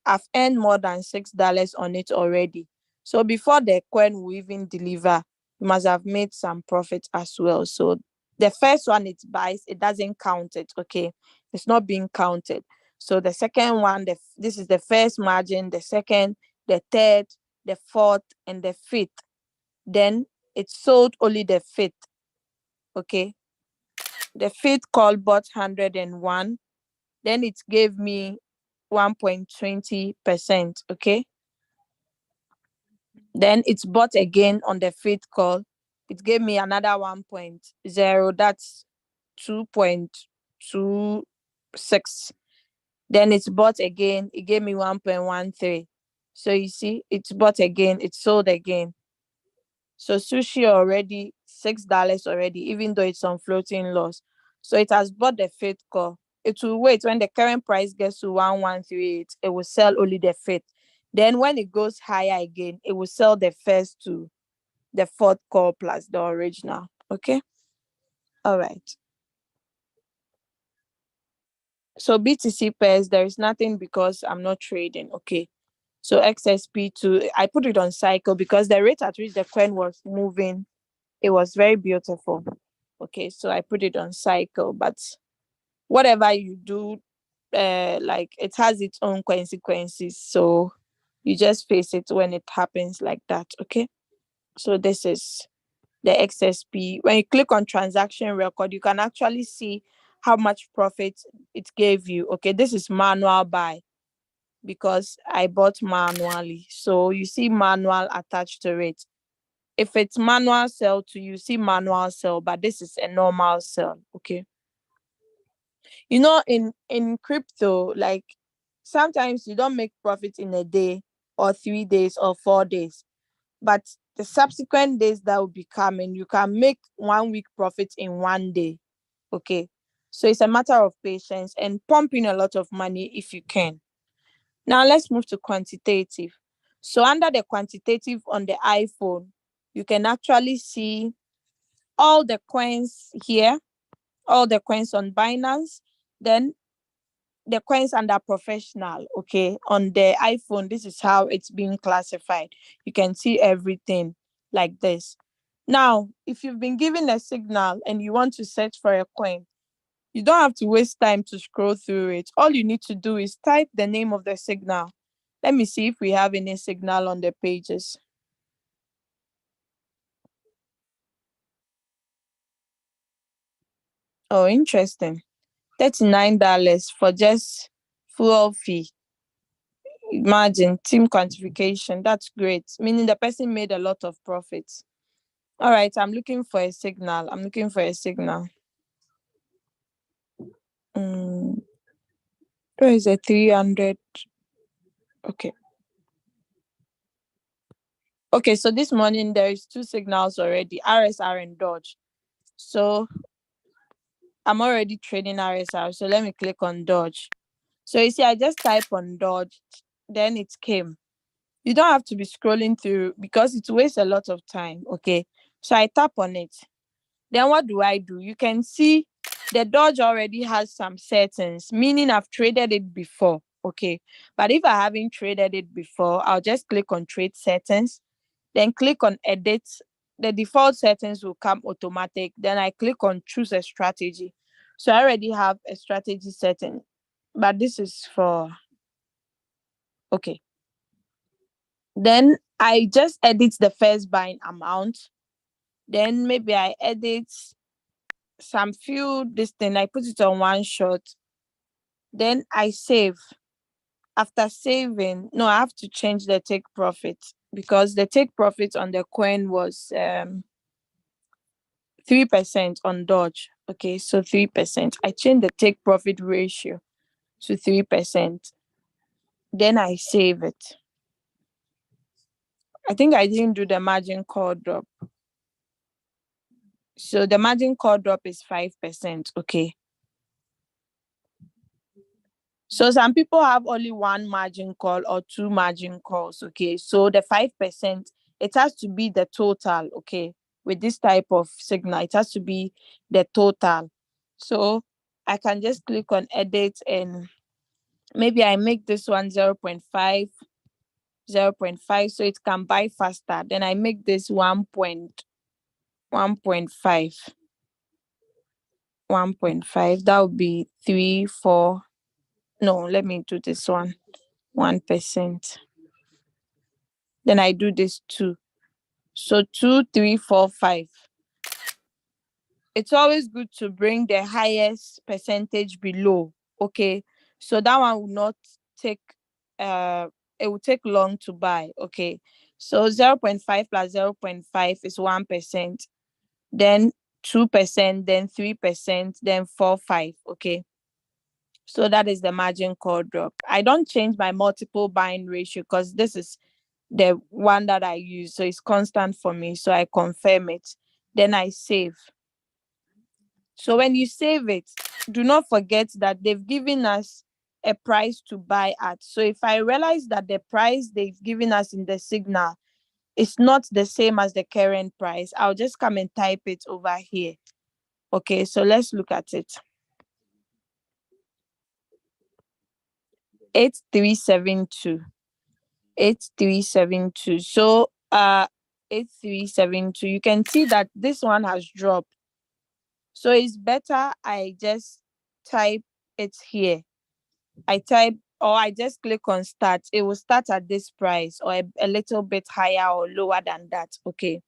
[SPEAKER 2] I've earned more than $6 on it already. So before the coin will even deliver, you must have made some profit as well. So the first one it buys, it doesn't count it. Okay, it's not being counted. So the second one, this is the first margin, the second, the third, the fourth, and the fifth. Then it sold only the fifth. Okay, the fifth call bought 101. Then it gave me 1.20%. Okay, then it's bought again on the fifth call. It gave me another 1.0. That's 2.26. Then it's bought again. It gave me 1.13. So you see, it's bought again. It's sold again. So sushi already $6 already, even though it's on floating loss. So it has bought the fifth call. It will wait when the current price gets to 1138. It will sell only the fifth. Then when it goes higher again, it will sell the first two, the fourth call plus the original. Okay. All right. So BTC pairs, there is nothing because I'm not trading. Okay. So XSP2, I put it on cycle because the rate at which the coin was moving, it was very beautiful. Okay, so I put it on cycle. But whatever you do, like it has its own consequences. So you just face it when it happens like that. Okay. So this is the XSP. When you click on transaction record, you can actually see how much profit it gave you. Okay, this is manual buy because I bought manually. So you see manual attached to it. If it's manual sell to you, see manual sell, but this is a normal sell. Okay. In crypto, like sometimes you don't make profit in a day or 3 days or 4 days, but the subsequent days that will be coming, you can make 1 week profit in 1 day. Okay, so it's a matter of patience and pumping a lot of money if you can. Now let's move to quantitative. So under the quantitative on the iPhone, you can actually see all the coins here, all the coins on Binance. Then the coins under professional. Okay, on the iPhone, this is how it's being classified. You can see everything like this. Now if you've been given a signal and you want to search for a coin, you don't have to waste time to scroll through it. All you need to do is type the name of the signal. Let me see if we have any signal on the pages. Oh, interesting. $39 for just fuel fee. Imagine team quantification. That's great. Meaning the person made a lot of profits. All right, I'm looking for a signal. Where is a 300? Okay. Okay, so this morning there is two signals already, RSR and Dodge. So I'm already trading RSR. So let me click on Dodge. So you see, I just type on Dodge, then it came. You don't have to be scrolling through because it wastes a lot of time. Okay. So I tap on it. Then what do? You can see the Dodge already has some settings, meaning I've traded it before. Okay. But if I haven't traded it before, I'll just click on trade settings, then click on edit. The default settings will come automatic. Then I click on choose a strategy. So I already have a strategy setting, but this is for, okay. Then I just edit the first buying amount. Then maybe I edit some few this thing. I put it on one shot. Then I save. After saving, no, I have to change the take profit because the take profit on the coin was 3% on Dodge. Okay, so 3%. I change the take profit ratio to 3%. Then I save it. I think I didn't do the margin call drop. So the margin call drop is 5%. Okay. So some people have only one margin call or two margin calls. Okay. So the 5%, it has to be the total. Okay. With this type of signal, it has to be the total. So I can just click on edit and maybe I make this one 0.5, 0.5 so it can buy faster. Then I make this 1.5. 1.5. That would be 3, 4. No, let me do this one. 1%. Then I do this 2. So 2, 3, 4, 5. It's always good to bring the highest percentage below. Okay. So that one will not take it will take long to buy. Okay. So 0.5 plus 0.5 is 1%. Then 2%, then 3%, then 4, 5. Okay. So that is the margin call drop. I don't change my multiple buying ratio because this is the one that I use. So it's constant for me. So I confirm it. Then I save. So when you save it, do not forget that they've given us a price to buy at. So if I realize that the price they've given us in the signal is not the same as the current price, I'll just come and type it over here. Okay, so let's look at it. 8372. 8372. So 8372. You can see that this one has dropped. So it's better I just type it here. I type or I just click on start. It will start at this price or a little bit higher or lower than that. Okay.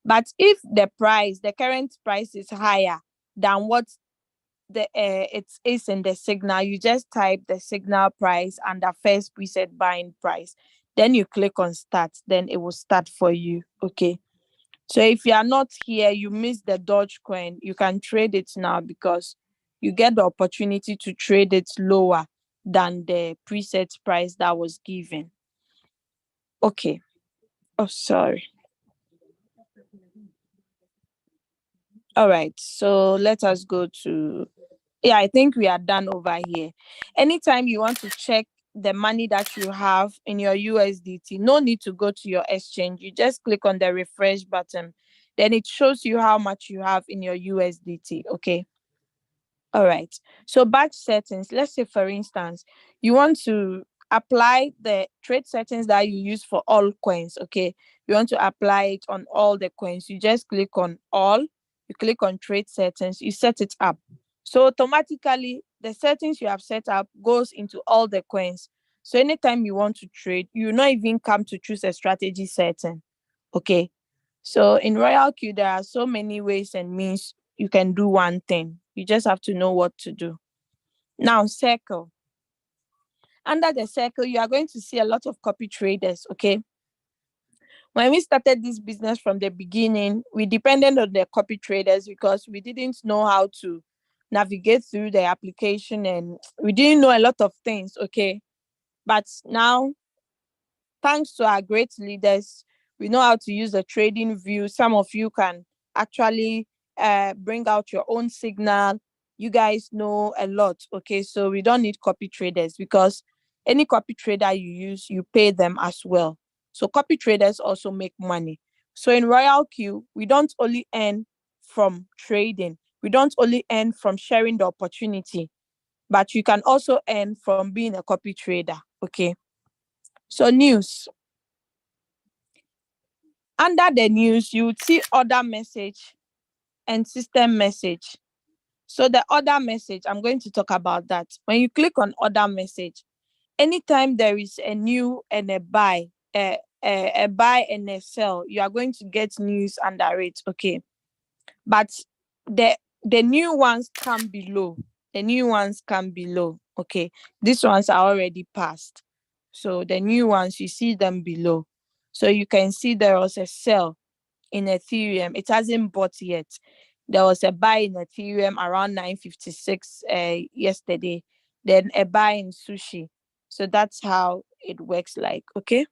[SPEAKER 2] But if the current price is higher than what it is in the signal, you just type the signal price and the first preset buying price. Then you click on start. Then it will start for you. Okay. So if you are not here, you miss the Dogecoin, you can trade it now because you get the opportunity to trade it lower than the preset price that was given. Okay. Oh, sorry. All right. So let us go to, yeah, I think we are done over here. Anytime you want to check the money that you have in your USDT, no need to go to your exchange. You just click on the refresh button. Then it shows you how much you have in your USDT. Okay. All right. So batch settings, let's say for instance, you want to apply the trade settings that you use for all coins. Okay. You want to apply it on all the coins. You just click on all, you click on trade settings, you set it up. So automatically the settings you have set up goes into all the coins. So anytime you want to trade, you not even come to choose a strategy setting. Okay. So in Royalq, there are so many ways and means you can do one thing. You just have to know what to do. Now, circle. Under the circle, you are going to see a lot of copy traders, okay? When we started this business from the beginning, we depended on the copy traders because we didn't know how to navigate through the application and we didn't know a lot of things, okay? But now, thanks to our great leaders, we know how to use the trading view. Some of you can actually bring out your own signal. You guys know a lot, okay? So we don't need copy traders because any copy trader you use, you pay them as well. So copy traders also make money. So in Royalq, we don't only earn from trading, we don't only earn from sharing the opportunity, but you can also earn from being a copy trader, okay? So news. Under the news, you would see order message and system message. So the order message, I'm going to talk about that. When you click on order message, anytime there is a new and a buy, a buy and a sell, you are going to get news under it, okay? But the the new ones come below. The new ones come below, okay? These ones are already passed. So the new ones, you see them below. So you can see there was a sell in Ethereum. It hasn't bought yet. There was a buy in Ethereum around 956 yesterday, then a buy in sushi. So that's how it works like, okay?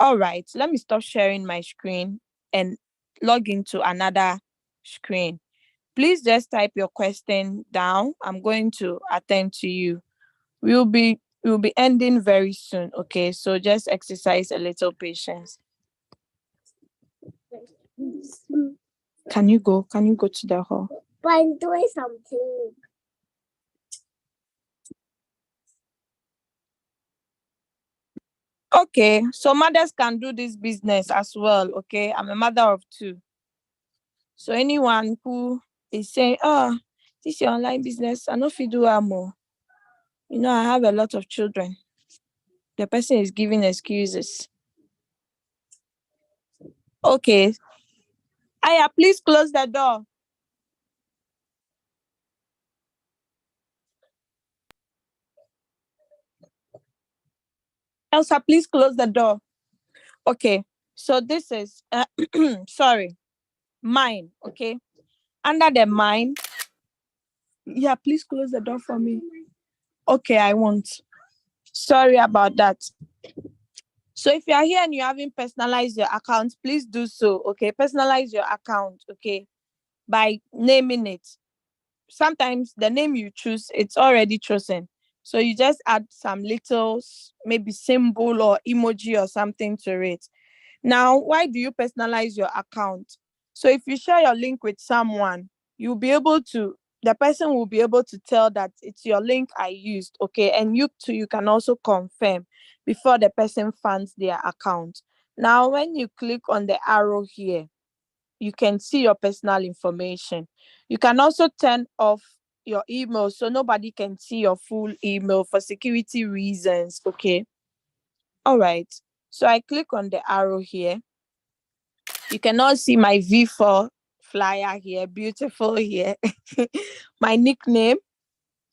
[SPEAKER 2] All right, let me stop sharing my screen and log into another screen. Please just type your question down. I'm going to attend to you. We'll be ending very soon, okay? So just exercise a little patience. Can you go? Can you go to the hall?
[SPEAKER 3] But I'm doing something.
[SPEAKER 2] Okay, so mothers can do this business as well, okay? I'm a mother of two. So anyone who is saying, oh, this is online business, I know if you do more. You know, I have a lot of children. The person is giving excuses. Okay. Aya, please close the door. Elsa, please close the door. Okay. So this is, sorry, mine, okay? Under the mine, yeah, please close the door for me. Okay, I won't. Sorry about that. So if you are here and you haven't personalized your account, please do so, okay? Personalize your account, okay? By naming it. Sometimes the name you choose, it's already chosen. So you just add some little, maybe symbol or emoji or something to it. Now, why do you personalize your account? So if you share your link with someone, you'll be able to, the person will be able to tell that it's your link I used, okay? And you too, you can also confirm before the person funds their account. Now, when you click on the arrow here, you can see your personal information. You can also turn off your email so nobody can see your full email for security reasons, okay? All right. So I click on the arrow here. You cannot see my V4 flyer here, beautiful here. My nickname,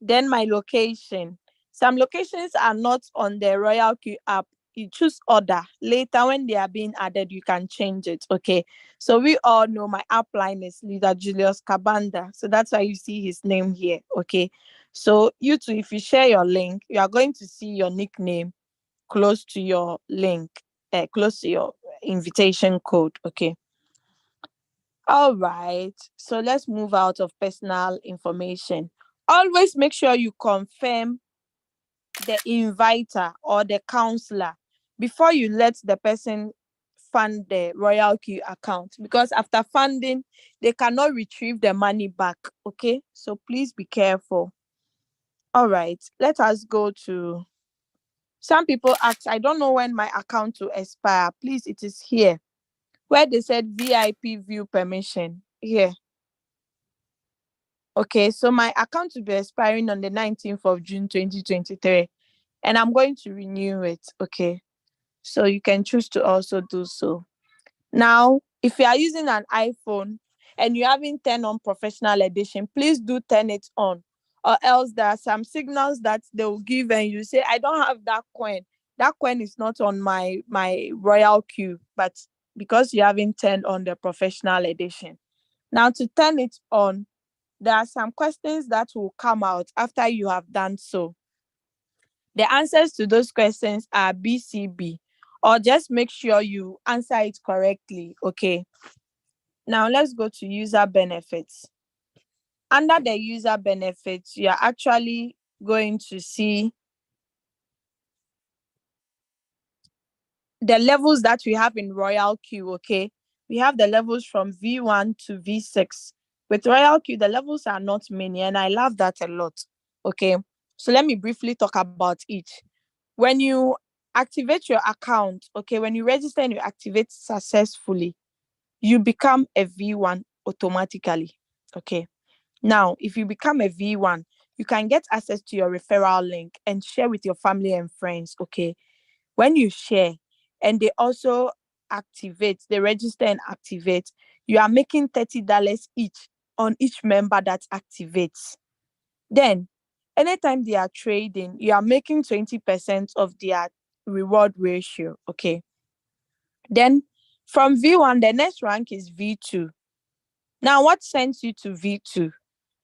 [SPEAKER 2] then my location. Some locations are not on the Royalq app. You choose order. Later, when they are being added, you can change it. Okay. So we all know my upline is leader Julius Kabanda. So that's why you see his name here. Okay. So you too, if you share your link, you are going to see your nickname close to your link, close to your invitation code. Okay. All right. So let's move out of personal information. Always make sure you confirm the inviter or the counselor before you let the person fund the Royalq account, because after funding they cannot retrieve the money back. Okay, so please be careful. All right, let us go to, some people ask, I don't know when my account will expire. Please, it is here where they said VIP view permission here. Okay, so my account will be expiring on the 19th of June 2023 and I'm going to renew it. Okay, so you can choose to also do so. Now, if you are using an iPhone and you haven't turned on professional edition, please do turn it on. or else there are some signals that they will give and you say, I don't have that coin. That coin is not on my Royalq, but because you haven't turned on the professional edition. Now, to turn it on, there are some questions that will come out after you have done so. The answers to those questions are BCB, or just make sure you answer it correctly. Okay. Now let's go to user benefits. Under the user benefits, you are actually going to see the levels that we have in Royalq. Okay. We have the levels from V1 to V6. With Royalq, the levels are not many, and I love that a lot. Okay. So let me briefly talk about each. When you activate your account, okay, when you register and you activate successfully, you become a V1 automatically. Okay. Now, if you become a V1, you can get access to your referral link and share with your family and friends. Okay. When you share and they also activate, they register and activate, you are making $30 each on each member that activates. Then, anytime they are trading, you are making 20% of their reward ratio. Okay. Then, from V1, the next rank is V2. Now, what sends you to V2?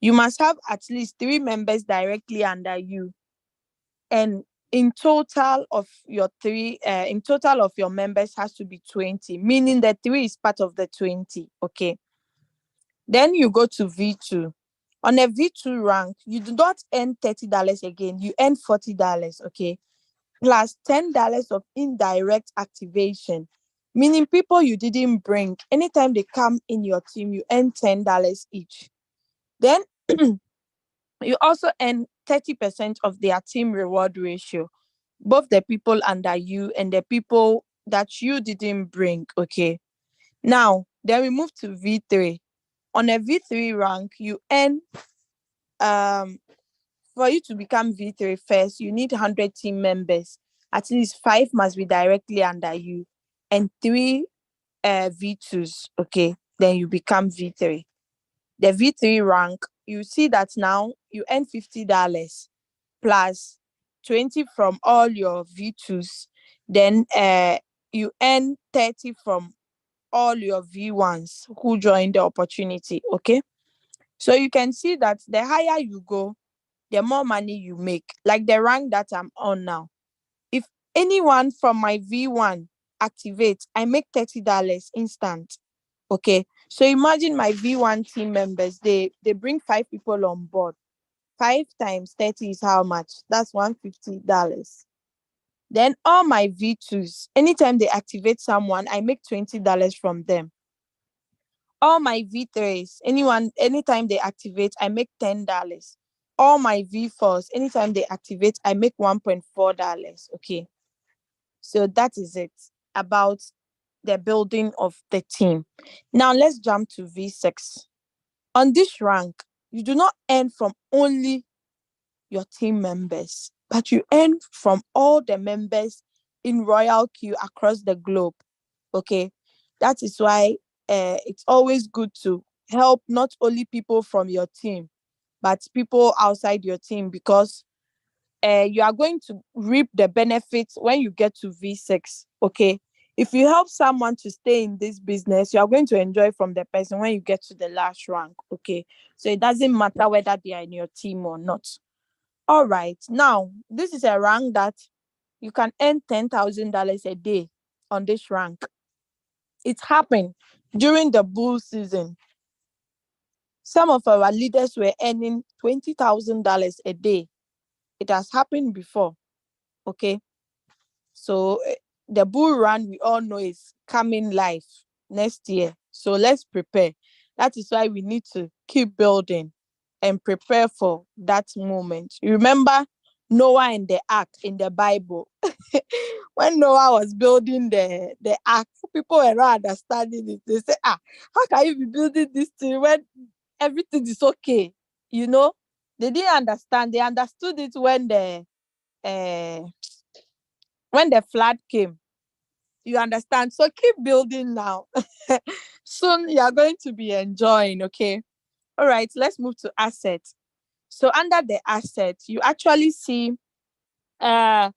[SPEAKER 2] You must have at least 3 members directly under you. And in total of your members has to be 20, meaning that 3 is part of the 20. Okay. Then you go to V2. On a V2 rank, you do not earn $30 again, you earn $40. Okay. Plus $10 of indirect activation, meaning people you didn't bring. Anytime they come in your team, you earn $10 each. Then you also earn 30% of their team reward ratio, both the people under you and the people that you didn't bring. Okay. Now, then we move to V3. On a V3 rank, you earn for you to become V3 first, you need 100 team members. At least 5 must be directly under you, and 3 V2s. Okay, then you become V3. The V3 rank, you see that now you earn $50 plus 20 from all your V2s. Then you earn 30 from all your V1s who joined the opportunity. Okay, so you can see that the higher you go, the more money you make. Like the rank that I'm on now. If anyone from my V1 activates, I make $30 instant. Okay. So imagine my V1 team members, they bring 5 people on board. 5 times 30 is how much? That's $150. Then all my V2s, anytime they activate someone, I make $20 from them. All my V3s, anytime they activate, I make $10. All my V4s, anytime they activate, I make $1.4. Okay. So that is it about the building of the team. Now let's jump to V6. On this rank, you do not earn from only your team members, but you earn from all the members in Royalq across the globe. Okay. That is why it's always good to help not only people from your team, but people outside your team, because you are going to reap the benefits when you get to V6. Okay. If you help someone to stay in this business, you are going to enjoy from the person when you get to the last rank. Okay. So it doesn't matter whether they are in your team or not. All right. Now, this is a rank that you can earn $10,000 a day on this rank. It happened during the bull season. Some of our leaders were earning $20,000 a day. It has happened before. Okay. So the bull run, we all know, is coming live next year. So let's prepare. That is why we need to keep building and prepare for that moment. You remember Noah and the ark in the Bible? When Noah was building the ark, people were not understanding it. They say, how can you be building this thing when everything is okay? You know, they didn't understand. They understood it uh, when the flood came. You understand? So keep building now. Soon you are going to be enjoying. Okay. All right. Let's move to assets. So under the assets, you actually see the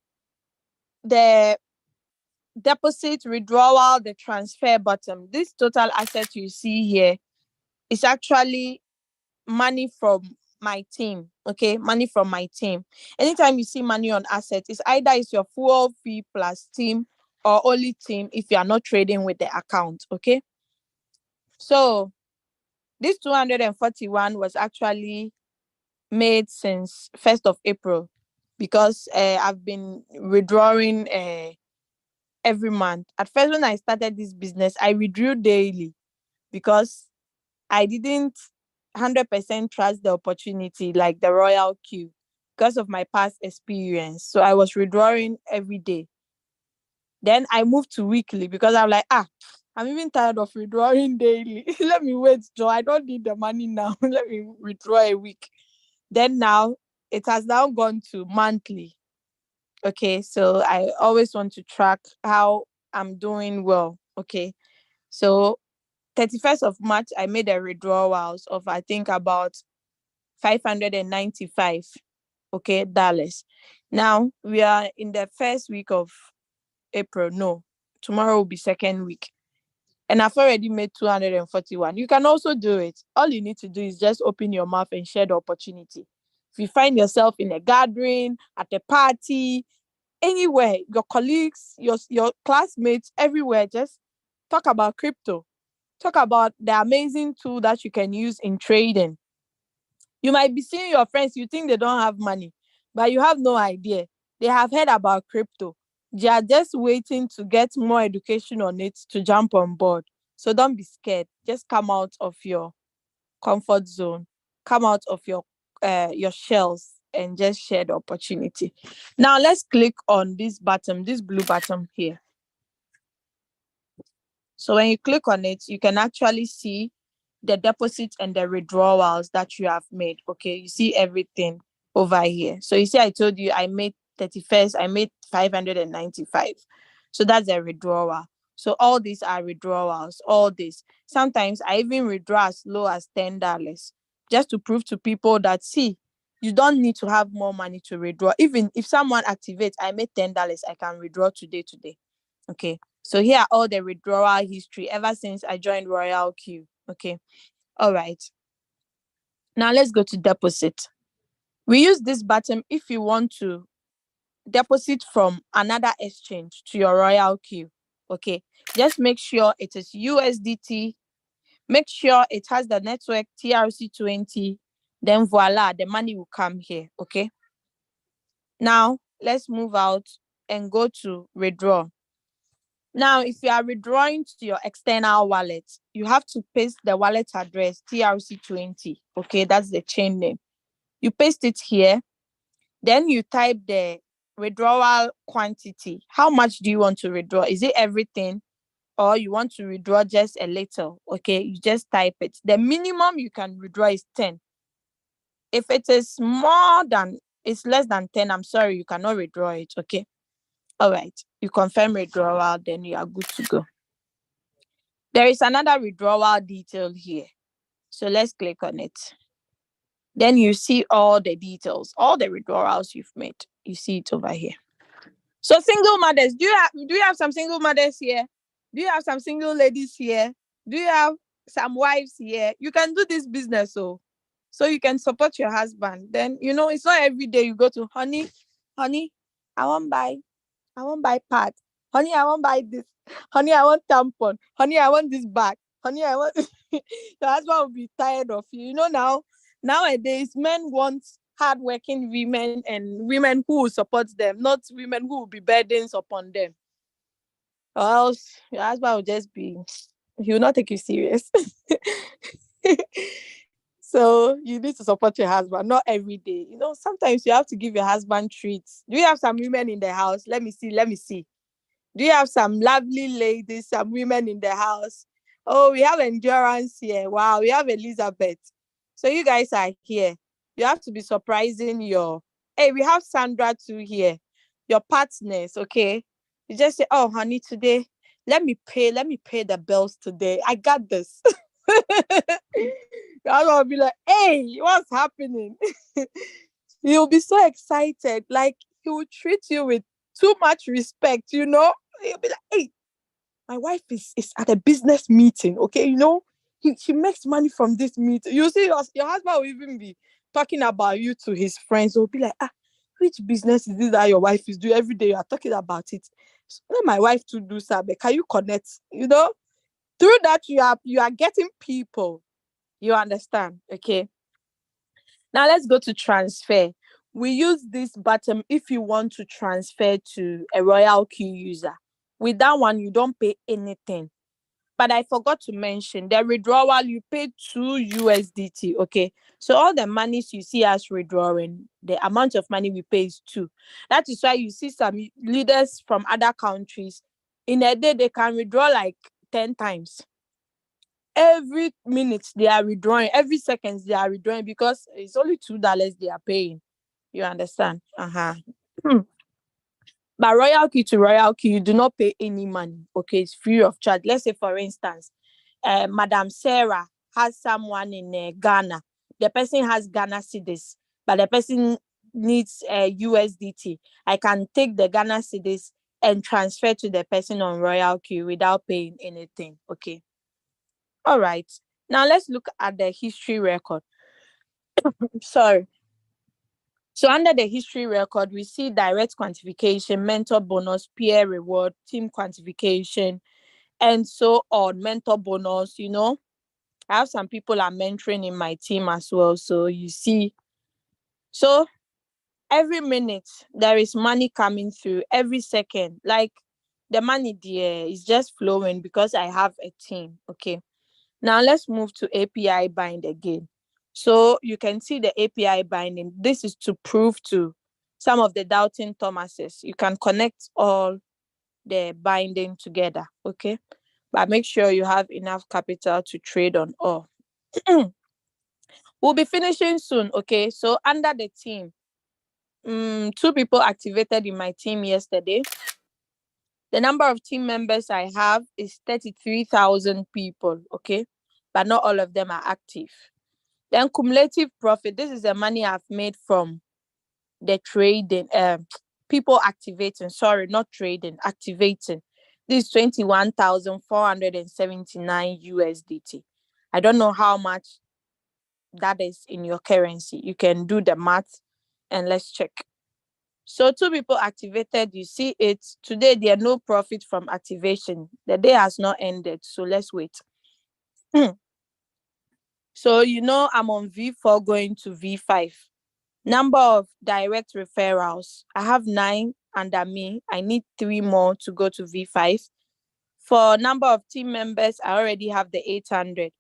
[SPEAKER 2] deposit, withdrawal, the transfer bottom. This total asset you see here is actually money from my team. Okay, money from my team. Anytime you see money on assets, it's either it's your full fee plus team or only team if you are not trading with the account. Okay, so this 241 was actually made since 1st of April because I've been withdrawing every month. At first, when I started this business, I withdrew daily because I didn't 100% trust the opportunity like the Royalq because of my past experience. So I was withdrawing every day. Then I moved to weekly because I'm like, I'm even tired of withdrawing daily. Let me wait, Joe. I don't need the money now. Let me withdraw a week. Then now it has now gone to monthly. Okay, so I always want to track how I'm doing well. Okay, so 31st of March, I made a withdrawals of I think about 595. Okay, dollars. Now we are in the first week of April. No, tomorrow will be second week. And I've already made 241. You can also do it. All you need to do is just open your mouth and share the opportunity. If you find yourself in a gathering, at a party, anywhere, your colleagues, your classmates, everywhere, just talk about crypto. Talk about the amazing tool that you can use in trading. You might be seeing your friends, you think they don't have money, but you have no idea. They have heard about crypto. They are just waiting to get more education on it to jump on board. So don't be scared. Just come out of your comfort zone. Come out of your shells and just share the opportunity. Now let's click on this button, this blue button here. So when you click on it, you can actually see the deposits and the withdrawals that you have made. Okay, you see everything over here. So you see, I told you I made 31st, I made 595. So that's a withdrawal. So all these are withdrawals, all this. Sometimes I even withdraw as low as $10 just to prove to people that, see, you don't need to have more money to withdraw. Even if someone activates, I made $10, I can withdraw today. Okay. So here are all the withdrawal history ever since I joined Royalq. Okay. All right. Now let's go to deposit. We use this button if you want to deposit from another exchange to your Royalq. Okay. Just make sure it is USDT. Make sure it has the network TRC20. Then voila, the money will come here. Okay. Now let's move out and go to withdraw. Now, if you are withdrawing to your external wallet, you have to paste the wallet address TRC20. Okay, that's the chain name. You paste it here. Then you type the withdrawal quantity. How much do you want to withdraw? Is it everything? Or you want to withdraw just a little? Okay, you just type it. The minimum you can withdraw is 10. If it is it's less than 10, I'm sorry, you cannot withdraw it. Okay. All right. You confirm withdrawal, then you are good to go. There is another withdrawal detail here. So let's click on it. Then you see all the details, all the withdrawals you've made. You see it over here. So single mothers, do you have some single mothers here? Do you have some single ladies here? Do you have some wives here? You can do this business so you can support your husband. Then it's not every day you go to honey, I won't buy pad. Honey, I won't buy this. Honey, I want tampon. Honey, I want this bag. Honey, I want your husband will be tired of you. Nowadays men want hardworking women and women who will support them, not women who will be burdens upon them. Or else your husband will just be, he will not take you serious. So you need to support your husband, not every day. Sometimes you have to give your husband treats. Do you have some women in the house? Let me see. Do you have some lovely ladies, some women in the house? Oh, we have Endurance here. Wow, we have Elizabeth. So you guys are here. You have to be surprising Hey, we have Sandra too here. Your partners, okay? You just say, oh, honey, today, let me pay the bills today. I got this. Your husband will be like, hey, what's happening? You'll be so excited. Like, he will treat you with too much respect, you know? He'll be like, hey, my wife is at a business meeting, okay? You know, she makes money from this meeting. You see, your husband will even be talking about you to his friends. He'll be like, which business is this that your wife is doing? Every day you are talking about it. So, let my wife to do something. Can you connect? You know, through that you are getting people. You understand? Okay. Now let's go to transfer. We use this button if you want to transfer to a Royalq user. With that one, you don't pay anything. But I forgot to mention the withdrawal, you pay 2 USDT. Okay. So all the monies you see us withdrawing, the amount of money we pay is 2. That is why you see some leaders from other countries in a day they can withdraw like 10 times. Every minute they are withdrawing, every seconds they are withdrawing because it's only $2 they are paying. You understand? But Royalq to Royalq, you do not pay any money. Okay, it's free of charge. Let's say, for instance, Madam Sarah has someone in Ghana. The person has Ghana cedis, but the person needs USDT. I can take the Ghana cedis and transfer to the person on Royalq without paying anything. Okay. All right. Now let's look at the history record. Sorry. So under the history record, we see direct quantification, mentor bonus, peer reward, team quantification, and so on. Mentor bonus, you know. I have some people I'm mentoring in my team as well. So you see, so every minute there is money coming through, every second. Like the money there is just flowing because I have a team. Okay. Now let's move to API bind again. So you can see the API binding. This is to prove to some of the doubting Thomases. You can connect all the binding together, okay? But make sure you have enough capital to trade on all. We'll be finishing soon, okay? So under the team, 2 people activated in my team yesterday. The number of team members I have is 33,000 people, okay? But not all of them are active. Then cumulative profit, this is the money I've made from the trading, people activating, sorry, not trading, activating. This is 21,479 USDT. I don't know how much that is in your currency. You can do the math and let's check. So 2 people activated, you see it. Today, there are no profit from activation. The day has not ended, so let's wait. So, you know, I'm on V4 going to V5. Number of direct referrals. I have 9 under me. I need 3 more to go to V5. For number of team members, I already have the 800.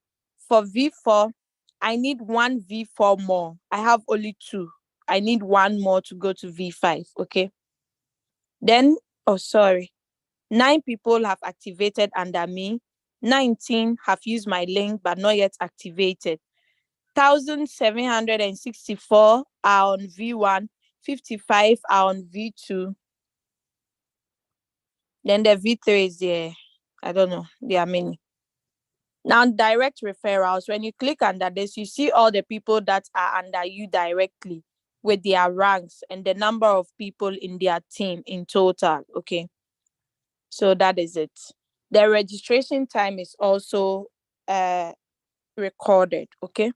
[SPEAKER 2] For V4, I need 1 V4 more. I have only 2. I need 1 more to go to V5. Okay. Then, 9 people have activated under me. 19 have used my link but not yet activated. 1,764 are on V1, 55 are on V2. Then the V3 is there. I don't know. There are many. Now, direct referrals. When you click under this, you see all the people that are under you directly with their ranks and the number of people in their team in total. Okay. So that is it. The registration time is also recorded. Okay.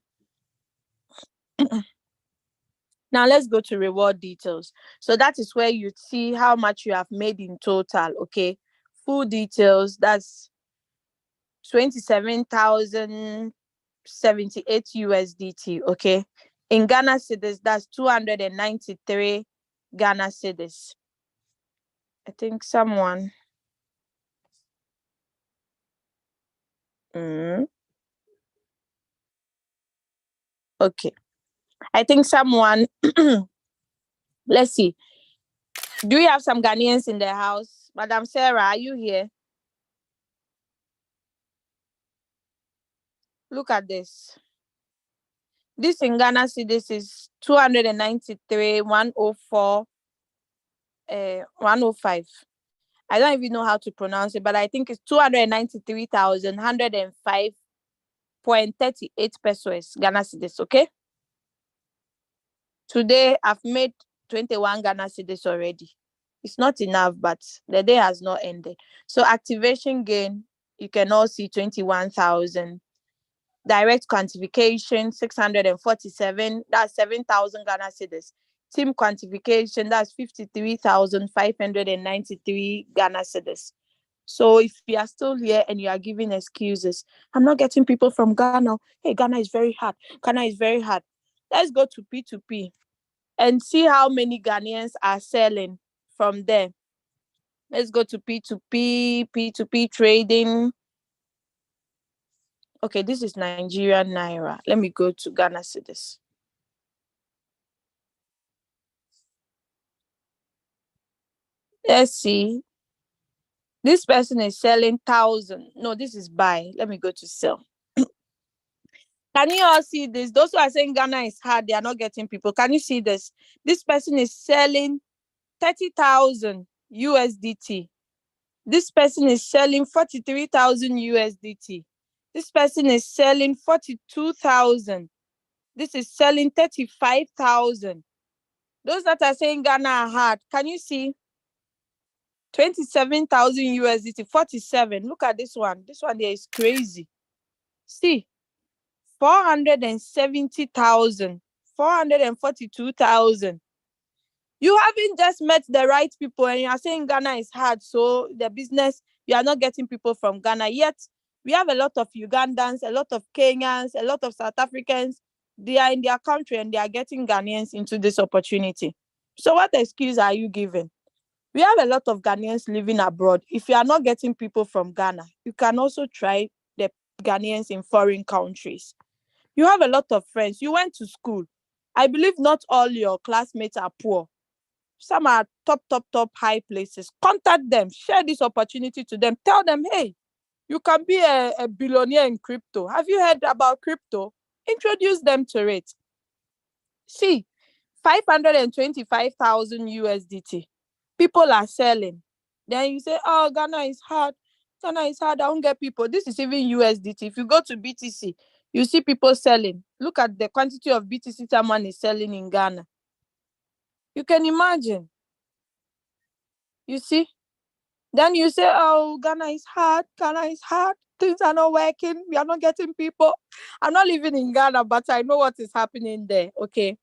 [SPEAKER 2] Now let's go to reward details. So that is where you see how much you have made in total. Okay. Full details, that's 27,078 USDT. Okay. In Ghana cedis, that's 293 Ghana cedis. I think someone. Okay. I think someone. Let's see. Do we have some Ghanaians in the house? Madam Sarah, are you here? Look at this. This in Ghana cedis is 293, 104, 105. I don't even know how to pronounce it, but I think it's 293,105 0.38 pesos Ghana cedis, okay? Today, I've made 21 Ghana cedis already. It's not enough, but the day has not ended. So activation gain, you can all see 21,000. Direct quantification, 647. That's 7,000 Ghana cedis. Team quantification, that's 53,593 Ghana cedis. So if you are still here and you are giving excuses, I'm not getting people from Ghana. Hey, Ghana is very hard. Ghana is very hard. Let's go to P2P and see how many Ghanaians are selling from there. Let's go to P2P, P2P trading. Okay, this is Nigerian Naira. Let me go to Ghana cedis. Let's see. This person is selling 1,000. No, this is buy. Let me go to sell. Can you all see this? Those who are saying Ghana is hard, they are not getting people. Can you see this? This person is selling 30,000 USDT. This person is selling 43,000 USDT. This person is selling 42,000. This is selling 35,000. Those that are saying Ghana are hard, can you see? 27,000 USDT, 47. Look at this one. This one there is crazy. See, 470,000, 442,000. You haven't just met the right people and you are saying Ghana is hard. So the business, you are not getting people from Ghana. Yet, we have a lot of Ugandans, a lot of Kenyans, a lot of South Africans. They are in their country and they are getting Ghanaians into this opportunity. So what excuse are you giving? We have a lot of Ghanaians living abroad. If you are not getting people from Ghana, you can also try the Ghanaians in foreign countries. You have a lot of friends. You went to school. I believe not all your classmates are poor. Some are top high places. Contact them. Share this opportunity to them. Tell them, hey, you can be a billionaire in crypto. Have you heard about crypto? Introduce them to it. See, 525,000 USDT. People are selling. Then you say, oh, Ghana is hard. Ghana is hard. I won't get people. This is even USDT. If you go to BTC, you see people selling. Look at the quantity of BTC someone is selling in Ghana. You can imagine. You see? Then you say, oh, Ghana is hard. Ghana is hard. Things are not working. We are not getting people. I'm not living in Ghana, but I know what is happening there. Okay.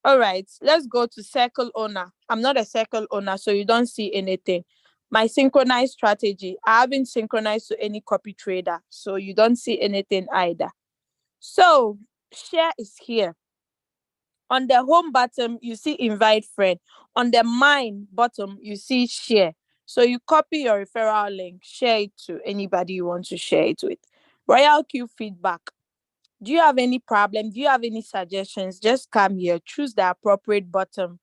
[SPEAKER 2] All right. Let's go to circle owner. I'm not a circle owner, so you don't see anything. My synchronized strategy, I haven't synchronized to any copy trader, so you don't see anything either. So share is here. On the home bottom, you see invite friend. On the mine bottom, you see share. So you copy your referral link, share it to anybody you want to share it with. Royalq feedback. Do you have any problem? Do you have any suggestions? Just come here, choose the appropriate button,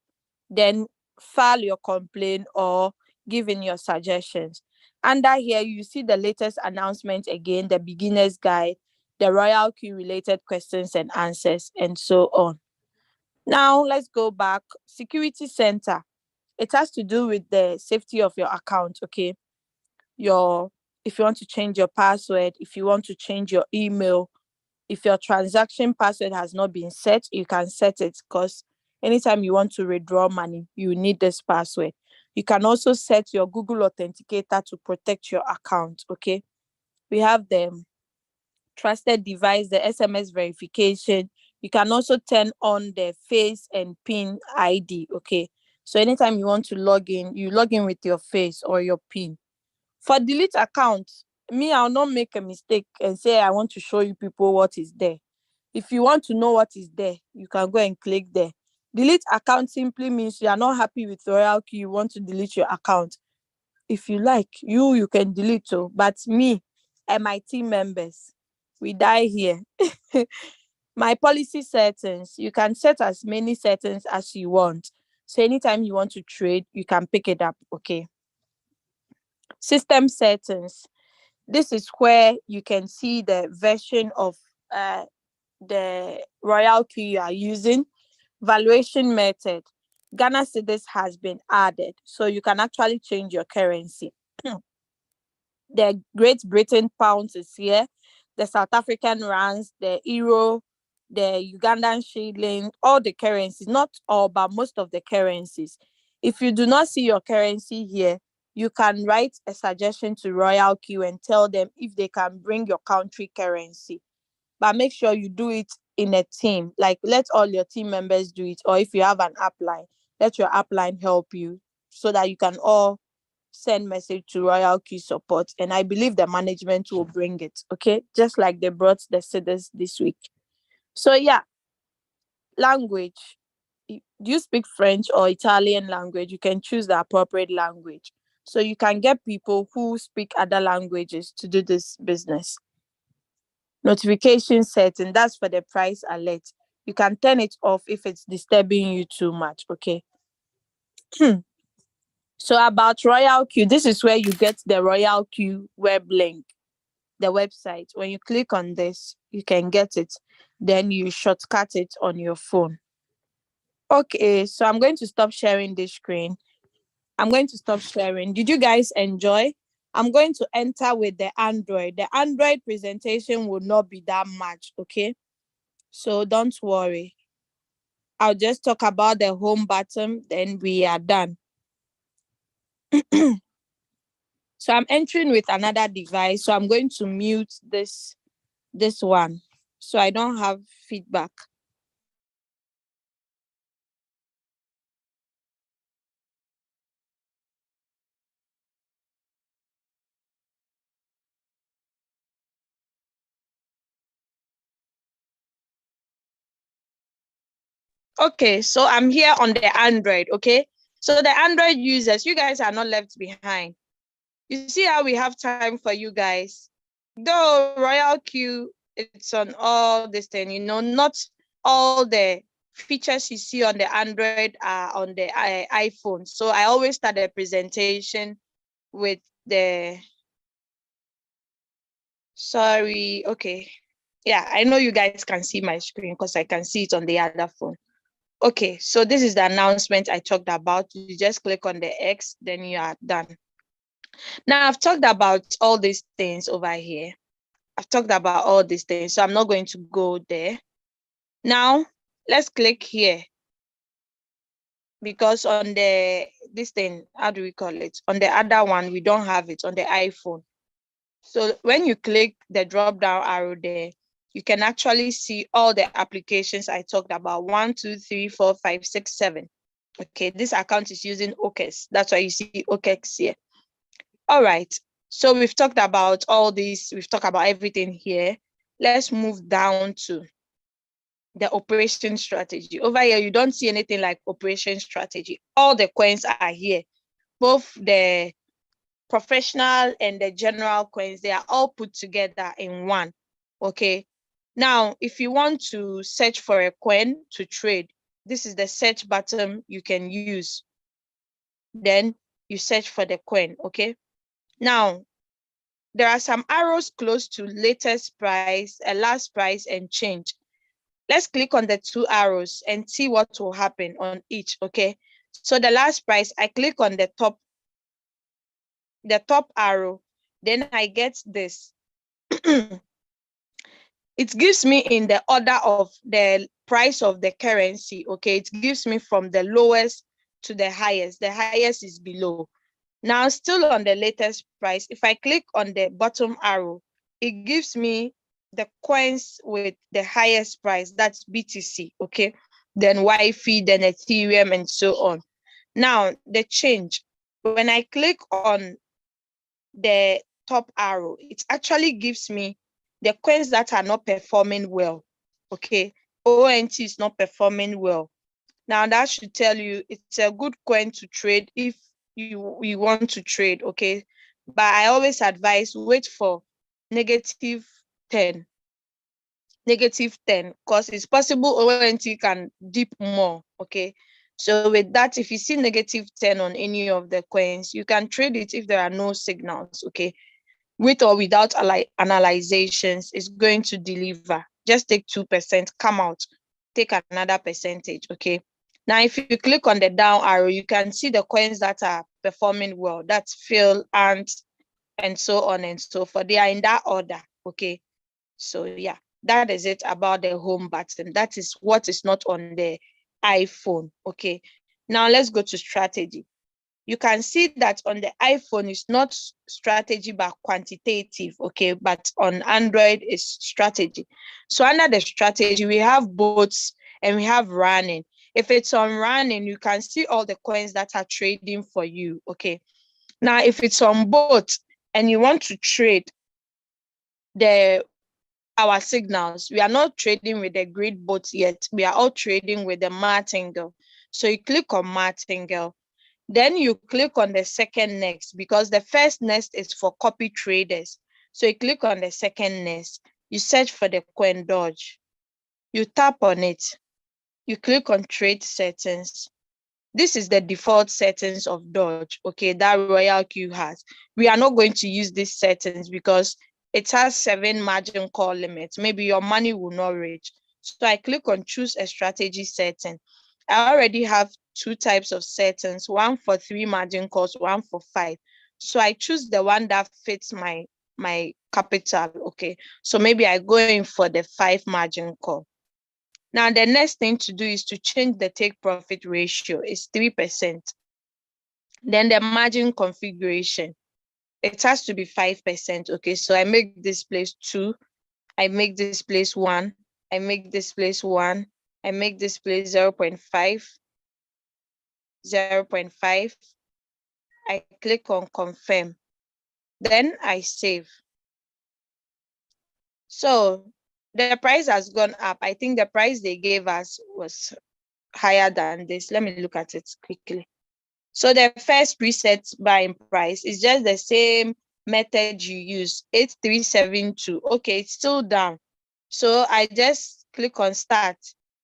[SPEAKER 2] then file your complaint or give in your suggestions. Under here, you see the latest announcement again, the beginner's guide, the Royalq related questions and answers, and so on. Now, let's go back. Security Center. It has to do with the safety of your account, okay? If you want to change your password, if you want to change your email, if your transaction password has not been set, you can set it because anytime you want to withdraw money, you need this password. You can also set your Google Authenticator to protect your account, okay? We have the trusted device, the SMS verification. You can also turn on the face and pin ID, okay? So anytime you want to log in, you log in with your face or your pin. For delete account, me, I'll not make a mistake and say I want to show you people what is there. If you want to know what is there, you can go and click there. Delete account simply means you are not happy with Royalq, you want to delete your account. If you like, you can delete too. But me and my team members, we die here. My policy settings, you can set as many settings as you want. So anytime you want to trade, you can pick it up, okay? System settings. This is where you can see the version of the Royalq you are using. Valuation method. Ghana cedis has been added, so you can actually change your currency. The Great Britain pounds is here. the South African rands, the euro, the Ugandan shilling, all the currencies, not all, but most of the currencies. If you do not see your currency here, you can write a suggestion to Royalq and tell them if they can bring your country currency. But make sure you do it in a team. Like, let all your team members do it. Or if you have an upline, let your upline help you so that you can all send message to Royalq support. And I believe the management will bring it. Okay. Just like they brought the cedars this week. So yeah, language. Do you speak French or Italian language? You can choose the appropriate language. So you can get people who speak other languages to do this business. Notification setting, that's for the price alert. You can turn it off if it's disturbing you too much. Okay. So about Royalq, this is where you get the Royalq web link, the website. When you click on this, you can get it. Then you shortcut it on your phone. Okay, so I'm going to stop sharing this screen. I'm going to stop sharing. Did you guys enjoy? I'm going to enter with the Android. The Android presentation will not be that much, okay? So don't worry. I'll just talk about the home button, then we are done. So I'm entering with another device. So I'm going to mute this one so I don't have feedback. Okay, so I'm here on the Android, okay? So the Android users, you guys are not left behind. You see how we have time for you guys. Though Royalq, it's on all this thing, not all the features you see on the Android are on the iPhone. So I always start the presentation with the, sorry, okay. Yeah, I know you guys can see my screen because I can see it on the other phone. Okay, so this is the announcement I talked about. You just click on the X, then you are done. Now, I've talked about all these things over here. I've talked about all these things, so I'm not going to go there. Now, let's click here. Because on this thing, how do we call it? On the other one, we don't have it on the iPhone. So when you click the drop down arrow there, you can actually see all the applications I talked about. 1, 2, 3, 4, 5, 6, 7. Okay, this account is using OKEX. That's why you see OKEX here. All right. So we've talked about all this. We've talked about everything here. Let's move down to the operation strategy. Over here, you don't see anything like operation strategy. All the coins are here. Both the professional and the general coins, they are all put together in one. Okay. Now, if you want to search for a coin to trade, this is the search button you can use. Then you search for the coin. Okay. Now, there are some arrows close to latest price, last price, and change. Let's click on the 2 arrows and see what will happen on each, okay? So the last price, I click on the top arrow, then I get this. It gives me in the order of the price of the currency, okay? It gives me from the lowest to the highest. The highest is below. Now, still on the latest price, if I click on the bottom arrow, it gives me the coins with the highest price, that's BTC, okay? Then Wi-Fi, then Ethereum, and so on. Now, the change, when I click on the top arrow, it actually gives me the coins that are not performing well, okay? ONT is not performing well. Now, that should tell you it's a good coin to trade if you want to trade, okay? But I always advise wait for negative 10, because it's possible ONT can dip more, okay? So with that, if you see negative 10 on any of the coins, you can trade it if there are no signals, okay? With or without analyzations, it's going to deliver. Just take 2%, come out, take another percentage, okay? Now, if you click on the down arrow, you can see the coins that are performing well. That's Phil, Ant, and so on and so forth. They are in that order, okay? So yeah, that is it about the home button. That is what is not on the iPhone. Okay, now let's go to strategy. You can see that on the iPhone is not strategy but quantitative, okay, but on Android is strategy. So under the strategy, we have boats and we have running. If it's on running, you can see all the coins that are trading for you, okay. Now, if it's on boat and you want to trade our signals, we are not trading with the grid boat yet. We are all trading with the martingale. So you click on martingale. Then you click on the second next because the first next is for copy traders. So you click on the second next. You search for the coin Dodge. You tap on it. You click on trade settings. This is the default settings of Dodge, okay, that Royalq has. We are not going to use these settings because it has 7 margin call limits. Maybe your money will not reach. So I click on choose a strategy setting. I already have 2 types of settings, one for 3 margin calls, one for 5. So I choose the one that fits my capital, okay. So maybe I go in for the 5 margin call. Now, the next thing to do is to change the take profit ratio. It's 3%. Then the margin configuration, it has to be 5%. Okay, so I make this place 2. I make this place 1. I make this place 1. I make this place 0.5. 0.5. I click on confirm. Then I save. So the price has gone up. I think the price they gave us was higher than this. Let me look at it quickly. So the first preset buying price is just the same method you use, 8372. Okay, it's still down. So I just click on start.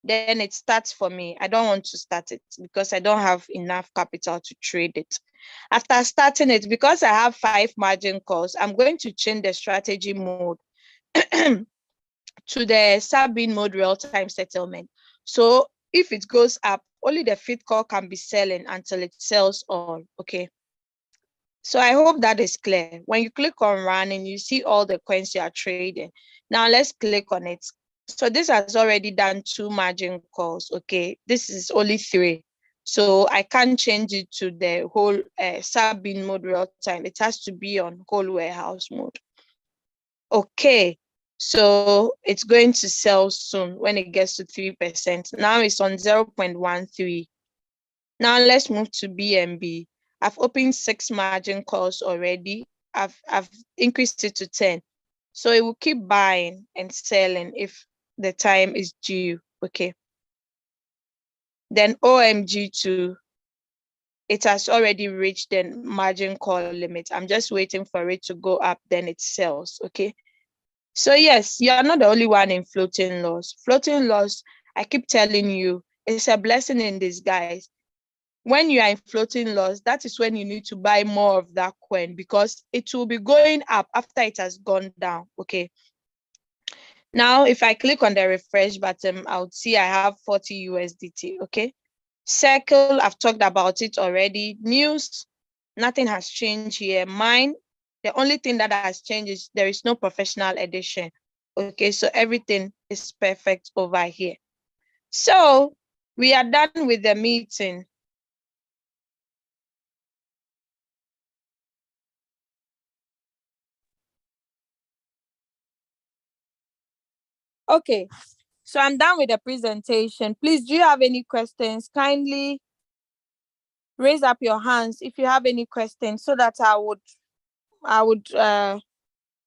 [SPEAKER 2] Then it starts for me. I don't want to start it because I don't have enough capital to trade it. After starting it, because I have 5 margin calls, I'm going to change the strategy mode to the sub-bin mode real-time settlement. So if it goes up, only the fit call can be selling until it sells all, okay? So I hope that is clear. When you click on running, you see all the coins you are trading. Now let's click on it. So this has already done 2 margin calls, okay? This is only 3. So I can't change it to the whole sub-bin mode real time. It has to be on whole warehouse mode. Okay, so it's going to sell soon when it gets to 3%. Now it's on 0.13. Now let's move to BNB. I've opened 6 margin calls already. I've increased it to 10. So it will keep buying and selling if the time is due. Okay. Then OMG2, it has already reached the margin call limit. I'm just waiting for it to go up, then it sells. Okay. So yes, you are not the only one in floating loss. Floating loss, I keep telling you, it's a blessing in disguise. When you are in floating loss, that is when you need to buy more of that coin because it will be going up after it has gone down. Okay. Now, if I click on the refresh button, I would see I have 40 USDT. Okay. Circle, I've talked about it already. News, nothing has changed here. Mine, the only thing that has changed is there is no professional edition. Okay, so everything is perfect over here. So we are done with the meeting. Okay, so I'm done with the presentation. Please, do you have any questions? Kindly raise up your hands if you have any questions so that I would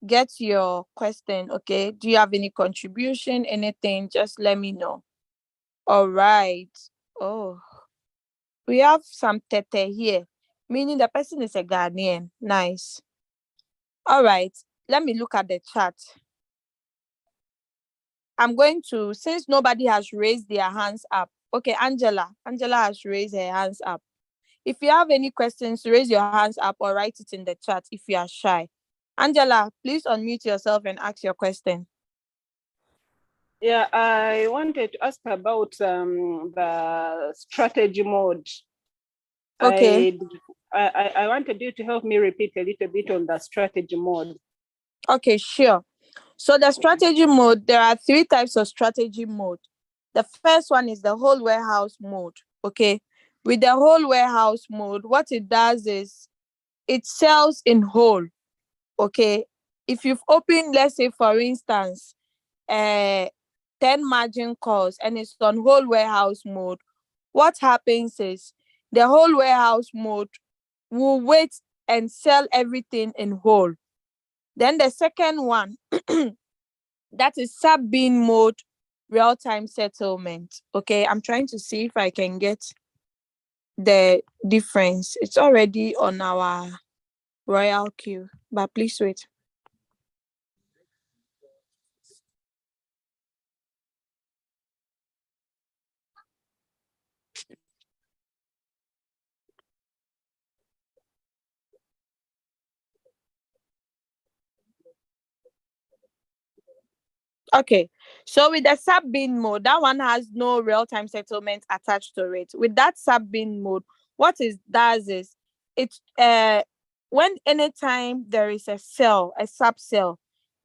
[SPEAKER 2] get your question. Okay, do you have any contribution, anything? Just let me know. All right. Oh, we have some tete here, meaning the person is a Ghanaian. Nice. All right, let me look at the chat. I'm going to, since nobody has raised their hands up. Okay, Angela has raised her hands up. If you have any questions, raise your hands up or write it in the chat if you are shy. Angela, please unmute yourself and ask your question.
[SPEAKER 4] Yeah, I wanted to ask about the strategy mode.
[SPEAKER 2] Okay.
[SPEAKER 4] I wanted you to help me repeat a little bit on the strategy mode.
[SPEAKER 2] Okay, sure. So the strategy mode, there are 3 types of strategy mode. The first one is the whole warehouse mode. Okay. With the whole warehouse mode, what it does is it sells in whole. Okay. If you've opened, let's say for instance, 10 margin calls and it's on whole warehouse mode, what happens is the whole warehouse mode will wait and sell everything in whole. Then the second one, that is sub-bin mode, real-time settlement. Okay, I'm trying to see if I can get the difference. It's already on our Royalq, but please wait. Okay, so with the sub-bin mode, that one has no real-time settlement attached to it. With that sub-bin mode, what it does is it's when anytime there is a sell, a sub-sell,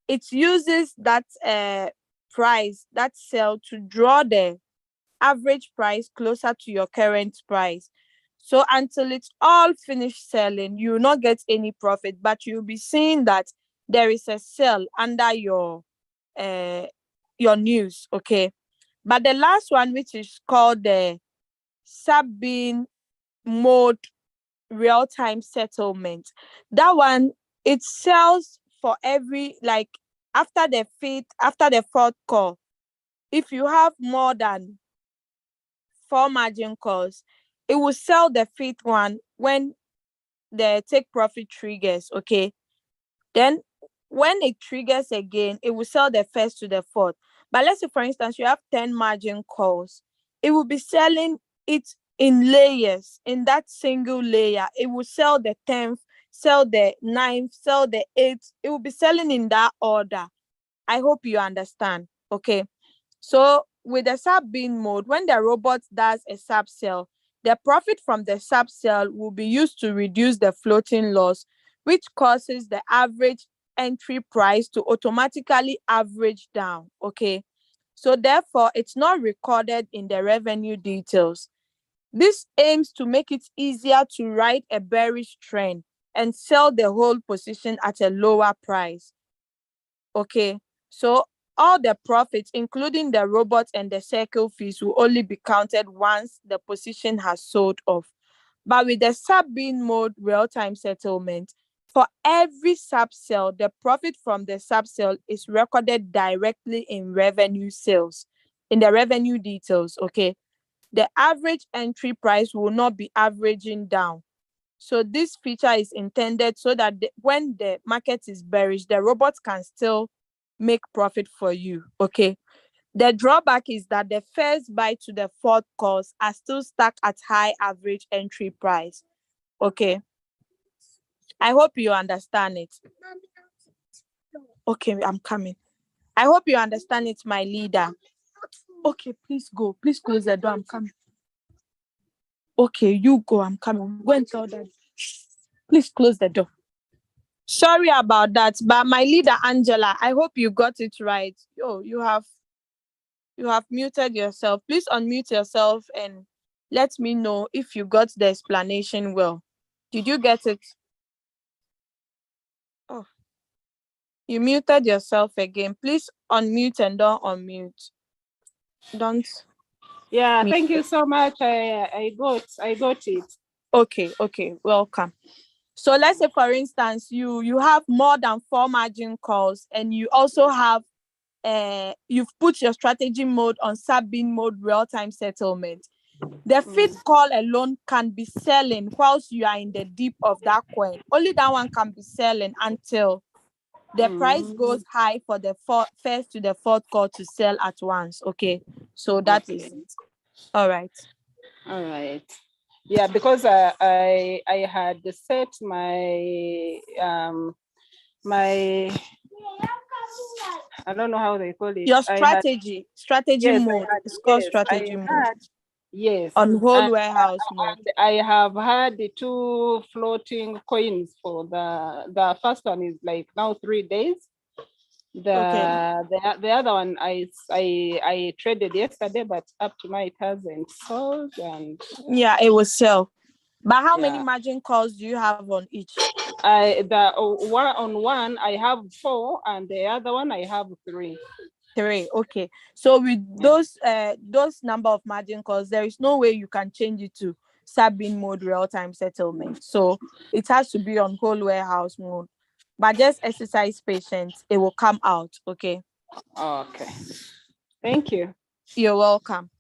[SPEAKER 2] it uses that price, that sell, to draw the average price closer to your current price. So until it's all finished selling, you will not get any profit, but you'll be seeing that there is a sell under your news. Okay. But the last one, which is called the sub-bin mode real-time settlement, that one, it sells for every, like, after the fourth call. If you have more than 4 margin calls, it will sell the fifth one when the take profit triggers. Okay. Then when it triggers again, it will sell the first to the fourth. But let's say, for instance, you have 10 margin calls, it will be selling it in layers. In that single layer, it will sell the 10th, sell the 9th, sell the 8th. It will be selling in that order. I hope you understand. Okay. So with the sub-bin mode, when the robot does a sub-sell, the profit from the sub-sell will be used to reduce the floating loss, which causes the average entry price to automatically average down. Okay. So therefore, it's not recorded in the revenue details. This aims to make it easier to ride a bearish trend and sell the whole position at a lower price. Okay. So all the profits, including the robot and the circle fees, will only be counted once the position has sold off. But with the sub-bin mode real-time settlement, for every sub-sell, the profit from the sub-sell is recorded directly in revenue sales, in the revenue details. Okay. The average entry price will not be averaging down. So this feature is intended so that when the market is bearish, the robots can still make profit for you. Okay. The drawback is that the first buy to the fourth calls are still stuck at high average entry price. Okay. I hope you understand it. Okay, I'm coming. I hope you understand it, my leader. Okay, please go. Please close the door. I'm coming. Okay, you go. I'm coming. Go and tell them. Please close the door. Sorry about that, but my leader, Angela, I hope you got it right. Oh, you have muted yourself. Please unmute yourself and let me know if you got the explanation well. Did you get it? Oh, you muted yourself again. Please unmute and don't unmute. Don't.
[SPEAKER 4] Yeah, thank you so much. I got it.
[SPEAKER 2] Okay, welcome. So let's say, for instance, you have more than 4 margin calls and you also have you've put your strategy mode on sub-bin mode real-time settlement. The fifth call alone can be selling whilst you are in the deep of that coin. Only that one can be selling until the price goes high for the first to the fourth call to sell at once. Okay, so that is it. All right.
[SPEAKER 4] Yeah, because I had set my my, I don't know how they call it.
[SPEAKER 2] Your strategy mode. It's called strategy mode.
[SPEAKER 4] Yes.
[SPEAKER 2] On whole warehouse mode.
[SPEAKER 4] I have had the 2 floating coins for the first one is like now 3 days. The other one I traded yesterday, but up to now it hasn't sold. And
[SPEAKER 2] Yeah, it will sell. But how many
[SPEAKER 4] yeah.
[SPEAKER 2] margin calls do you have on each?
[SPEAKER 4] One I have 4, and the other one I have 3.
[SPEAKER 2] 3. Okay. So with those number of margin calls, there is no way you can change it to sub-in mode real-time settlement. So it has to be on whole warehouse mode. But just exercise patience, it will come out. Okay.
[SPEAKER 4] Okay. Thank you.
[SPEAKER 2] You're welcome.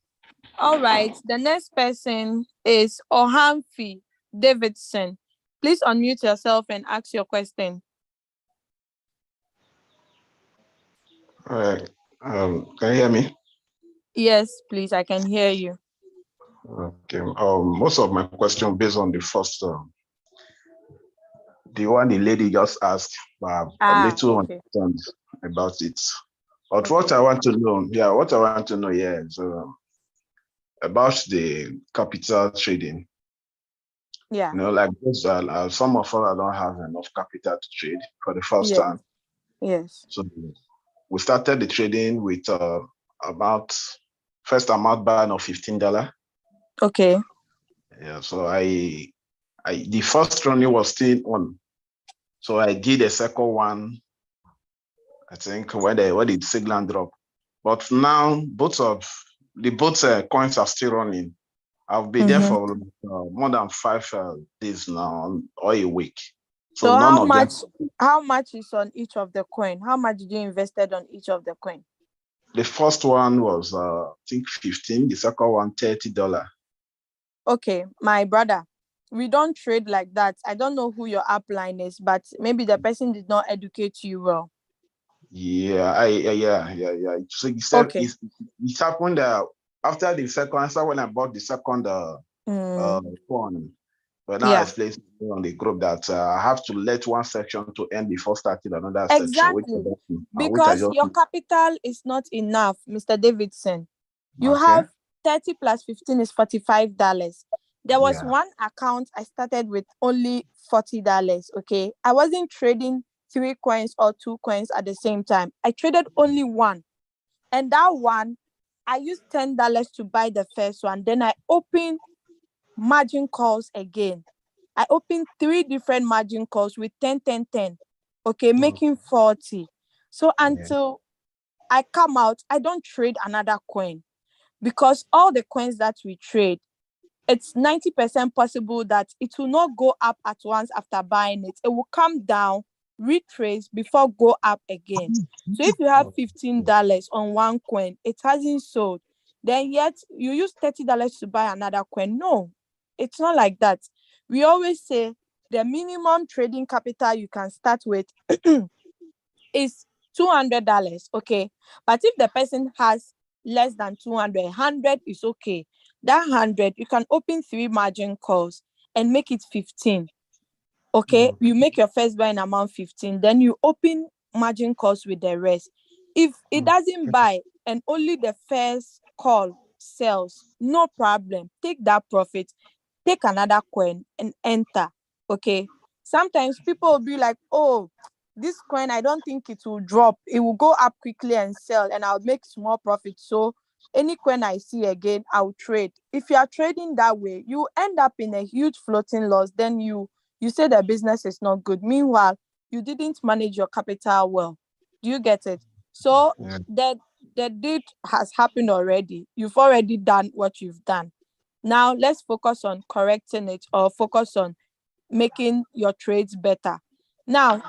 [SPEAKER 2] All right. The next person is Ohamfi Davidson. Please unmute yourself and ask your question.
[SPEAKER 5] All right. Can you hear me?
[SPEAKER 2] Yes, please. I can hear you.
[SPEAKER 5] Okay. Most of my question based on the first, the one the lady just asked, but a little understand about it. But what I want to know, is about the capital trading.
[SPEAKER 2] Yeah.
[SPEAKER 5] Like those, some of us don't have enough capital to trade for the first time.
[SPEAKER 2] Yes.
[SPEAKER 5] So we started the trading with first amount buying of $15.
[SPEAKER 2] Okay.
[SPEAKER 5] Yeah. So the first running was still on. So I did a second one, I think, when the signal drop. But now both coins are still running. I've been there for more than 5 days now, or a week.
[SPEAKER 2] So how much is on each of the coin? How much did you invested on each of the coin?
[SPEAKER 5] The first one was I think 15, the second one $30.
[SPEAKER 2] Okay, my brother, we don't trade like that. I don't know who your upline is, but maybe the person did not educate you well.
[SPEAKER 5] Yeah. So you said it happened after the second answer when I bought the second coin. But now I explained on the group that I have to let one section to end before starting another section.
[SPEAKER 2] Exactly. Because your capital is not enough, Mr. Davidson. You have 30 plus 15 is $45. There was one account I started with only $40. Okay. I wasn't trading 3 coins or 2 coins at the same time. I traded only one. And that one, I used $10 to buy the first one. Then I opened margin calls again. I opened 3 different margin calls with 10, 10, 10. Okay, making 40. So until I come out, I don't trade another coin because all the coins that we trade, it's 90% possible that it will not go up at once after buying it. It will come down, retrace before go up again. So if you have $15 on one coin, it hasn't sold, then yet you use $30 to buy another coin. No, it's not like that. We always say the minimum trading capital you can start with is $200. Okay, but if the person has less than 200, 100 is okay. That 100, you can open 3 margin calls and make it 15. Okay, you make your first buying amount 15, then you open margin calls with the rest. If it doesn't buy and only the first call sells, no problem. Take that profit, take another coin and enter. Okay, sometimes people will be like, oh, this coin, I don't think it will drop. It will go up quickly and sell, and I'll make small profit. So any coin I see again, I'll trade. If you are trading that way, you end up in a huge floating loss. Then you say the business is not good. Meanwhile, you didn't manage your capital well. Do you get it? So the deed has happened already. You've already done what you've done. Now let's focus on correcting it, or focus on making your trades better. Now,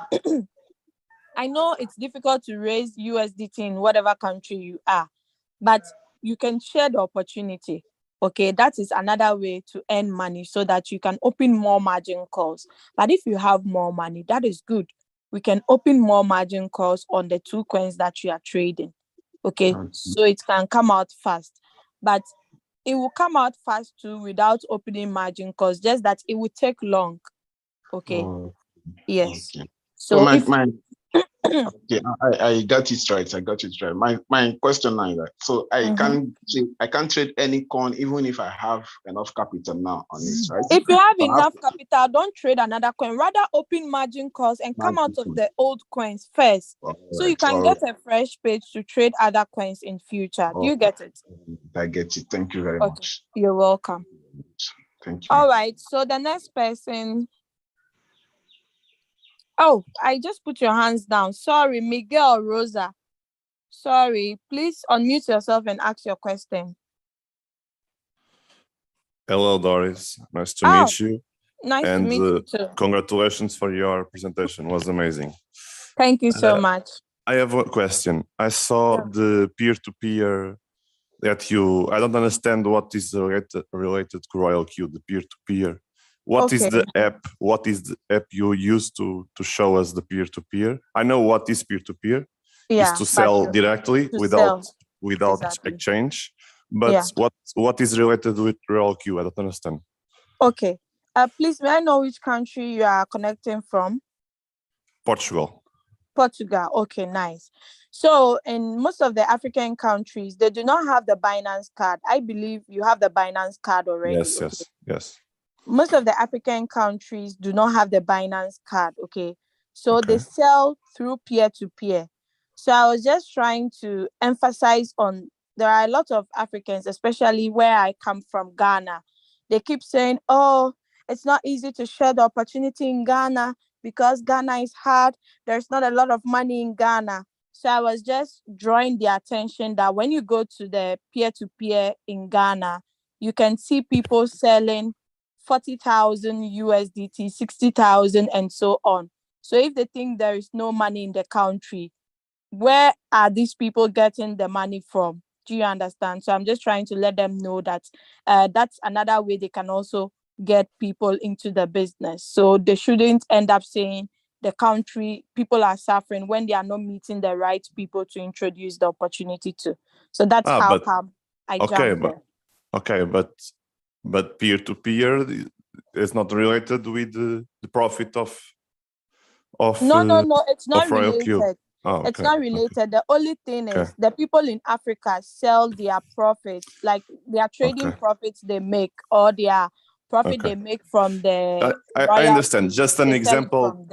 [SPEAKER 2] I know it's difficult to raise USDT in whatever country you are, but you can share the opportunity. Okay, that is another way to earn money so that you can open more margin calls. But if you have more money, that is good. We can open more margin calls on the 2 coins that you are trading. Okay, so it can come out fast, but it will come out fast too without opening margin calls, just that it will take long. Okay. Yes.
[SPEAKER 5] Okay.
[SPEAKER 2] So
[SPEAKER 5] Okay, I got it right. I got it right. My question now is that so I can't trade any coin even if I have enough capital now on it, right?
[SPEAKER 2] If you have
[SPEAKER 5] So I have
[SPEAKER 2] enough capital, don't trade another coin. Rather open margin calls and come out of the old coins first. So you can get a fresh page to trade other coins in future. Do you get it?
[SPEAKER 5] I get it. Thank you very
[SPEAKER 2] Okay.
[SPEAKER 5] much.
[SPEAKER 2] You're welcome.
[SPEAKER 5] Thank you.
[SPEAKER 2] All right. So the next person. Oh, I just put your hands down. Sorry, Miguel Rosa. Sorry. Please unmute yourself and ask your question.
[SPEAKER 6] Hello, Doris. Nice to meet you.
[SPEAKER 2] Nice to meet you too.
[SPEAKER 6] Congratulations for your presentation. It was amazing.
[SPEAKER 2] Thank you so much.
[SPEAKER 6] I have one question. I saw the peer-to-peer that I don't understand what is related to Royalq, the peer-to-peer. What is the app? What is the app you use to show us the peer-to-peer? I know what is peer-to-peer. Is to sell directly without exchange. But what is related with Royalq? I don't understand.
[SPEAKER 2] Okay. Please, may I know which country you are connecting from?
[SPEAKER 6] Portugal.
[SPEAKER 2] Portugal. Okay, nice. So in most of the African countries, they do not have the Binance card. I believe you have the Binance card already.
[SPEAKER 6] Yes.
[SPEAKER 2] Most of the African countries do not have the Binance card. Okay. So they sell through peer-to-peer. So I was just trying to emphasize on, there are a lot of Africans, especially where I come from, Ghana. They keep saying, oh, it's not easy to share the opportunity in Ghana because Ghana is hard. There's not a lot of money in Ghana. So I was just drawing the attention that when you go to the peer-to-peer in Ghana, you can see people selling 40,000 USDT, 60,000, and so on. So if they think there is no money in the country, where are these people getting the money from? Do you understand? So I'm just trying to let them know that that's another way they can also get people into the business. So they shouldn't end up saying the country people are suffering when they are not meeting the right people to introduce the opportunity to. So that's how come I jumped there.
[SPEAKER 6] Okay, but peer-to-peer is not related with the profit of
[SPEAKER 2] No, it's not
[SPEAKER 6] Royalq.
[SPEAKER 2] related. It's not related. The only thing is the people in Africa sell their profits, like their trading profits they make, or their profit they make from the
[SPEAKER 6] I understand. Just an example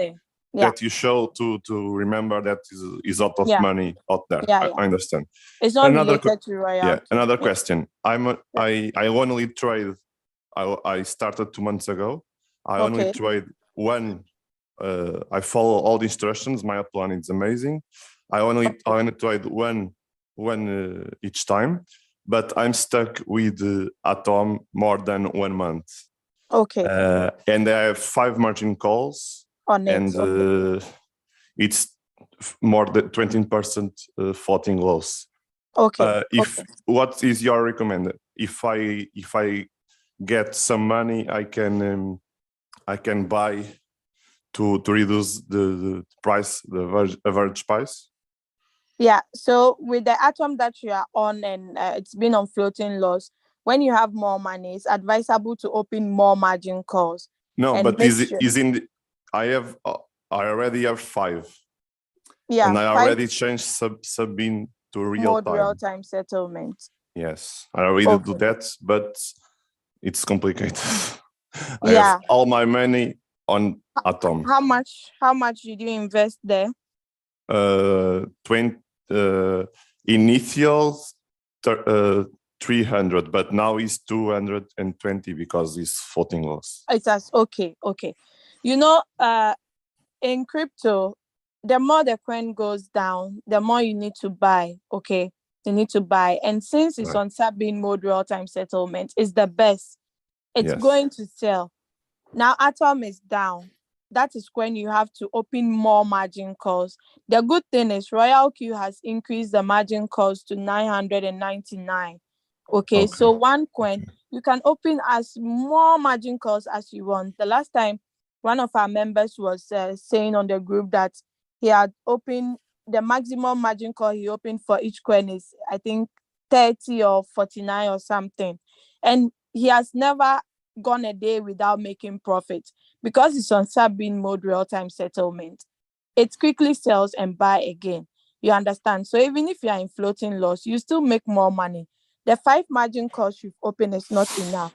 [SPEAKER 2] that
[SPEAKER 6] you show to remember that is out of money out there. I understand.
[SPEAKER 2] It's not related to Royalq.
[SPEAKER 6] Another question. I only trade. I started 2 months ago. I only trade one. I follow all the instructions. My plan is amazing. I only trade one each time, but I'm stuck with Atom more than 1 month. And I have 5 margin calls on it, and it's more than 20% floating loss. What is your recommended? If I get some money, I can buy to reduce the price, the average price.
[SPEAKER 2] Yeah. So with the Atom that you are on and it's been on floating loss, when you have more money, it's advisable to open more margin calls.
[SPEAKER 6] No, but I already have 5.
[SPEAKER 2] Yeah.
[SPEAKER 6] And I already changed Sabine to
[SPEAKER 2] real-time settlement.
[SPEAKER 6] Yes, I already do that, but it's complicated. I have all my money on Atom.
[SPEAKER 2] How much did you invest there?
[SPEAKER 6] 20 300, but now it's 220 because it's floating loss.
[SPEAKER 2] Okay. You know, in crypto, the more the coin goes down, the more you need to buy. Okay, you need to buy, and since it's on Sabine mode real-time settlement, it's the best. It's going to sell. Now Atom is down. That is when you have to open more margin calls. The good thing is Royalq has increased the margin calls to 999. Okay, so one coin, you can open as more margin calls as you want. The last time, one of our members was saying on the group that he had opened, the maximum margin call he opened for each coin is, I think, 30 or 49 or something. And he has never gone a day without making profit because it's on Sabine mode real-time settlement. it quickly sells and buy again. You understand? So even if you are in floating loss, you still make more money. The 5 margin calls you've opened is not enough.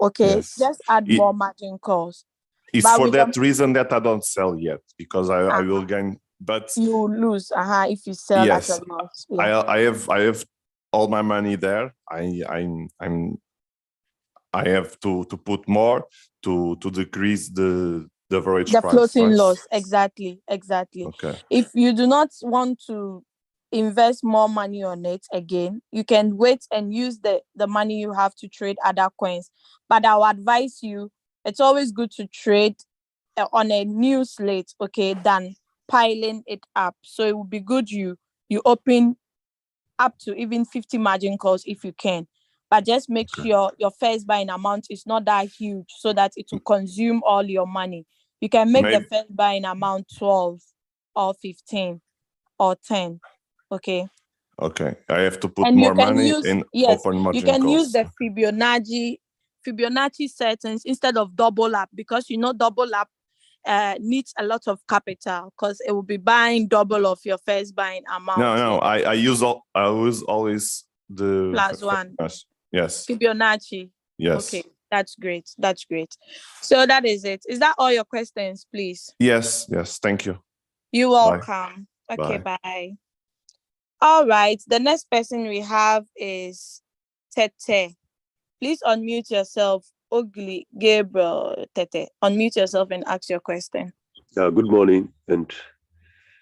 [SPEAKER 2] Okay,
[SPEAKER 6] Yes.
[SPEAKER 2] just add more margin calls.
[SPEAKER 6] It's
[SPEAKER 2] But
[SPEAKER 6] for
[SPEAKER 2] with
[SPEAKER 6] that reason that I don't sell yet, because I will gain. But
[SPEAKER 2] you will lose if you sell at a loss. Yeah.
[SPEAKER 6] I have all my money there. I have to put more to decrease the average
[SPEAKER 2] The
[SPEAKER 6] price.
[SPEAKER 2] floating
[SPEAKER 6] Right?
[SPEAKER 2] loss. Exactly.
[SPEAKER 6] Okay.
[SPEAKER 2] If you do not want to invest more money on it again, you can wait and use the money you have to trade other coins. But I'll advise you, it's always good to trade on a new slate, okay, than piling it up. So it would be good you open up to even 50 margin calls if you can. But just make sure your first buying amount is not that huge so that it will consume all your money. You can make the first buying amount 12 or 15 or 10. Okay.
[SPEAKER 6] Okay. I have to put
[SPEAKER 2] And
[SPEAKER 6] more
[SPEAKER 2] you can
[SPEAKER 6] money
[SPEAKER 2] use,
[SPEAKER 6] in
[SPEAKER 2] yes,
[SPEAKER 6] open margin
[SPEAKER 2] you can
[SPEAKER 6] calls.
[SPEAKER 2] use the Fibonacci settings instead of double up, because double up needs a lot of capital because it will be buying double of your first buying amount.
[SPEAKER 6] No, I use always the
[SPEAKER 2] +1.
[SPEAKER 6] Yes.
[SPEAKER 2] Fibonacci.
[SPEAKER 6] Yes.
[SPEAKER 2] Okay, that's great. So that is it. Is that all your questions, please?
[SPEAKER 6] Yes. Thank you.
[SPEAKER 2] You're welcome.
[SPEAKER 6] Bye.
[SPEAKER 2] Okay, bye. All right. The next person we have is Tete. Please unmute yourself. Ugly Gabriel Tete. Unmute yourself and ask your question.
[SPEAKER 7] Good morning. And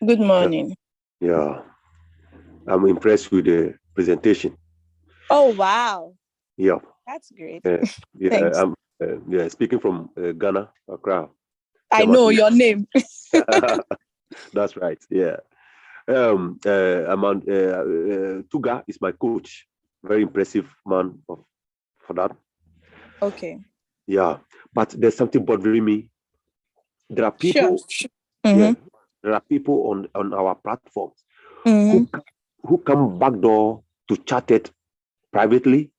[SPEAKER 2] good morning.
[SPEAKER 7] I'm impressed with the presentation.
[SPEAKER 2] Oh, wow.
[SPEAKER 7] Yeah.
[SPEAKER 2] That's great.
[SPEAKER 7] Thanks. I'm speaking from Ghana, Accra.
[SPEAKER 2] I know your name.
[SPEAKER 7] That's right. Yeah. Tuga is my coach. Very impressive man for that.
[SPEAKER 2] Okay.
[SPEAKER 7] Yeah. But there's something bothering me. There are people.
[SPEAKER 2] Sure.
[SPEAKER 7] Yeah. There are people on our platforms who come backdoor to chat it privately.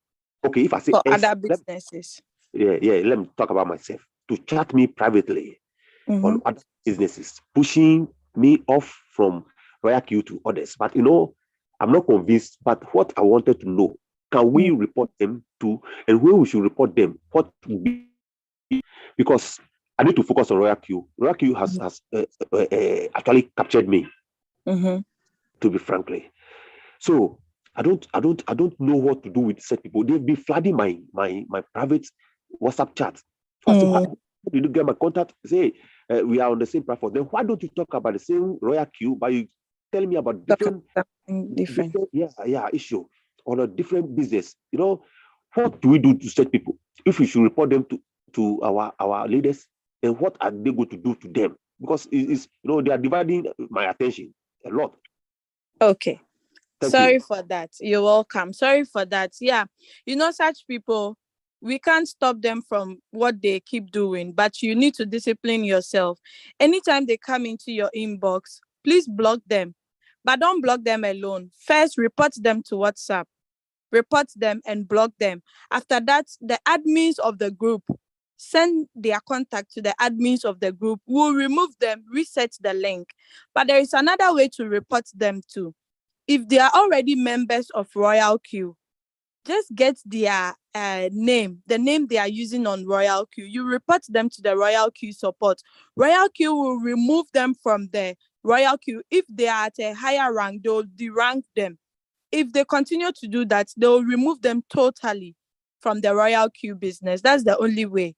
[SPEAKER 7] Okay, if I say
[SPEAKER 2] for other businesses.
[SPEAKER 7] Let me talk about myself. To chat me privately on other businesses, pushing me off from Royalq to others. But I'm not convinced. But what I wanted to know, can we report them to, and where we should report them? What would be, because I need to focus on Royalq. Royalq has actually captured me, to be frankly. So I don't know what to do with such people. They've been flooding my private WhatsApp chat. First, how did you get my contact? Say we are on the same platform. Then why don't you talk about the same Royalq, but you telling me about different issue on a different business? What do we do to such people? If we should report them to our leaders, then what are they going to do to them? Because it's they are dividing my attention a lot.
[SPEAKER 2] Okay. Sorry for that. You're welcome. Sorry for that. Yeah. Such people, we can't stop them from what they keep doing, but you need to discipline yourself. Anytime they come into your inbox, please block them. But don't block them alone. First, report them to WhatsApp. Report them and block them. After that, the admins of the group, send their contact to the admins of the group. We'll remove them, reset the link. But there is another way to report them too. If they are already members of Royalq, just get their name, the name they are using on Royalq. You report them to the Royalq support. Royalq will remove them from the Royalq. If they are at a higher rank, they'll derank them. If they continue to do that, they'll remove them totally from the Royalq business. That's the only way.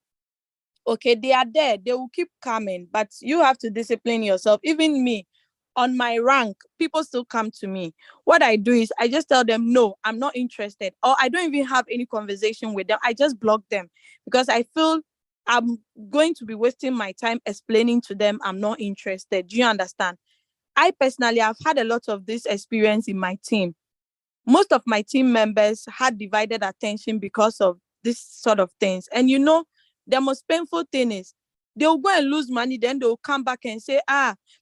[SPEAKER 2] Okay, they are there. They will keep coming, but you have to discipline yourself. Even me, on my rank, people still come to me. What I do is I just tell them, no, I'm not interested. Or I don't even have any conversation with them. I just block them because I feel I'm going to be wasting my time explaining to them I'm not interested. Do you understand? I personally have had a lot of this experience in my team. Most of my team members had divided attention because of this sort of things. And the most painful thing is they'll go and lose money, then they'll come back and say,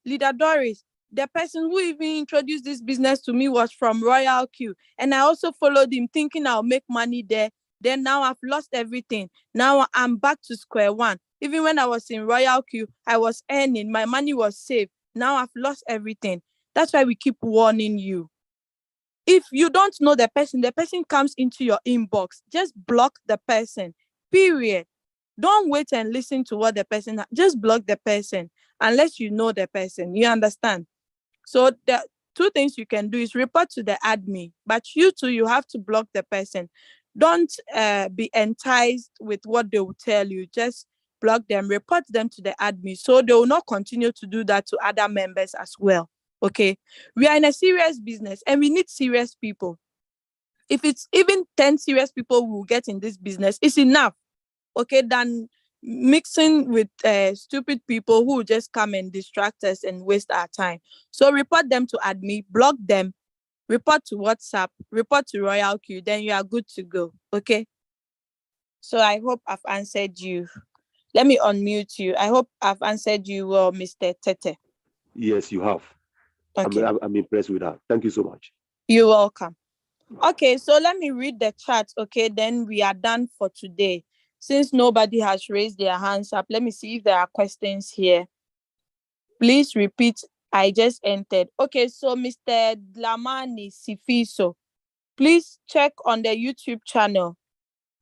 [SPEAKER 2] Leader Doris, the person who even introduced this business to me was from Royalq. And I also followed him thinking I'll make money there. Then now I've lost everything. Now I'm back to square one. Even when I was in Royalq, I was earning, my money was safe. Now I've lost everything. That's why we keep warning you. If you don't know the person comes into your inbox, just block the person, period. Don't wait and listen to what the person, just block the person unless you know the person. You understand? So the two things you can do is report to the admin, but you too, you have to block the person. Don't be enticed with what they will tell you. Just block them, report them to the admin so they will not continue to do that to other members as well. Okay, we are in a serious business and we need serious people. If it's even 10 serious people we will get in this business, it's enough, okay, than mixing with stupid people who just come and distract us and waste our time. So report them to admin, block them, report to WhatsApp, report to Royalq, then you are good to go. Okay. So I hope I've answered you. Let me unmute you. I hope I've answered you well, Mr. Tete.
[SPEAKER 7] Yes, you have.
[SPEAKER 2] Okay.
[SPEAKER 7] I'm impressed with that. Thank you so much.
[SPEAKER 2] You're welcome. Okay, so let me read the chat. Okay, then we are done for today. Since nobody has raised their hands up, let me see if there are questions here. Please repeat. I just entered. Okay, so Mr. Dlamani Sifiso, please check on the YouTube channel.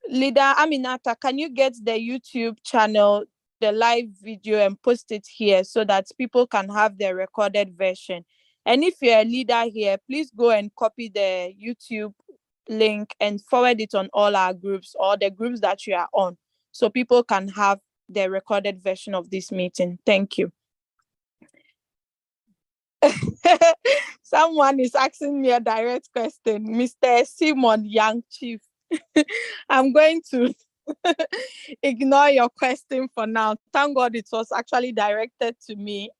[SPEAKER 2] Leader Aminata, can you get the YouTube channel, the live video, and post it here so that people can have the recorded version? And if you're a leader here, please go and copy the YouTube link and forward it on all our groups or the groups that you are on so people can have the recorded version of this meeting. Thank you. Someone is asking me a direct question. Mr. Simon Young Chief, I'm going to ignore your question for now. Thank God it was actually directed to me.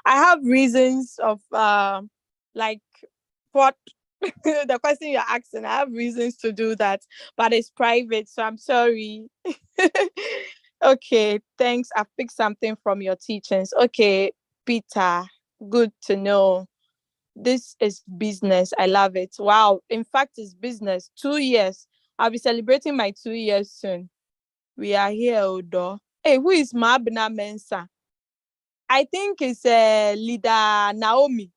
[SPEAKER 2] I have reasons of like what the question you're asking. I have reasons to do that, but it's private, so I'm sorry. Okay, thanks. I picked something from your teachings. Okay, Peter, good to know. This is business. I love it. Wow. In fact, it's business. 2 years. I'll be celebrating my 2 years soon. We are here, Odo. Hey, who is Mabna Mensa? I think it's leader Naomi.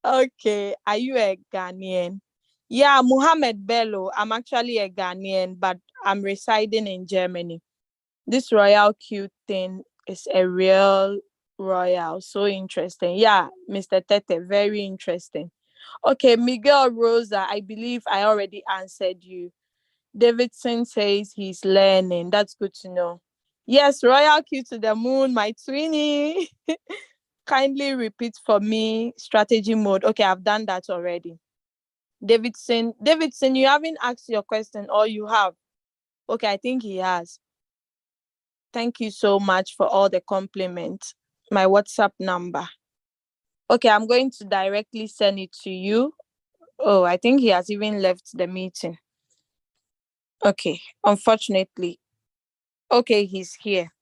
[SPEAKER 2] Okay. Are you a Ghanaian? Yeah, Muhammad Bello. I'm actually a Ghanaian, but I'm residing in Germany. This Royalq thing is a real royal. So interesting. Yeah, Mr. Tete, very interesting. Okay, Miguel Rosa, I believe I already answered you. Davidson says he's learning. That's good to know. Yes, Royalq to the moon, my twinnie. Kindly repeat for me strategy mode. Okay, I've done that already. Davidson, you haven't asked your question or you have? Okay, I think he has. Thank you so much for all the compliments. My WhatsApp number. Okay, I'm going to directly send it to you. Oh, I think he has even left the meeting. Okay, unfortunately. Okay, he's here.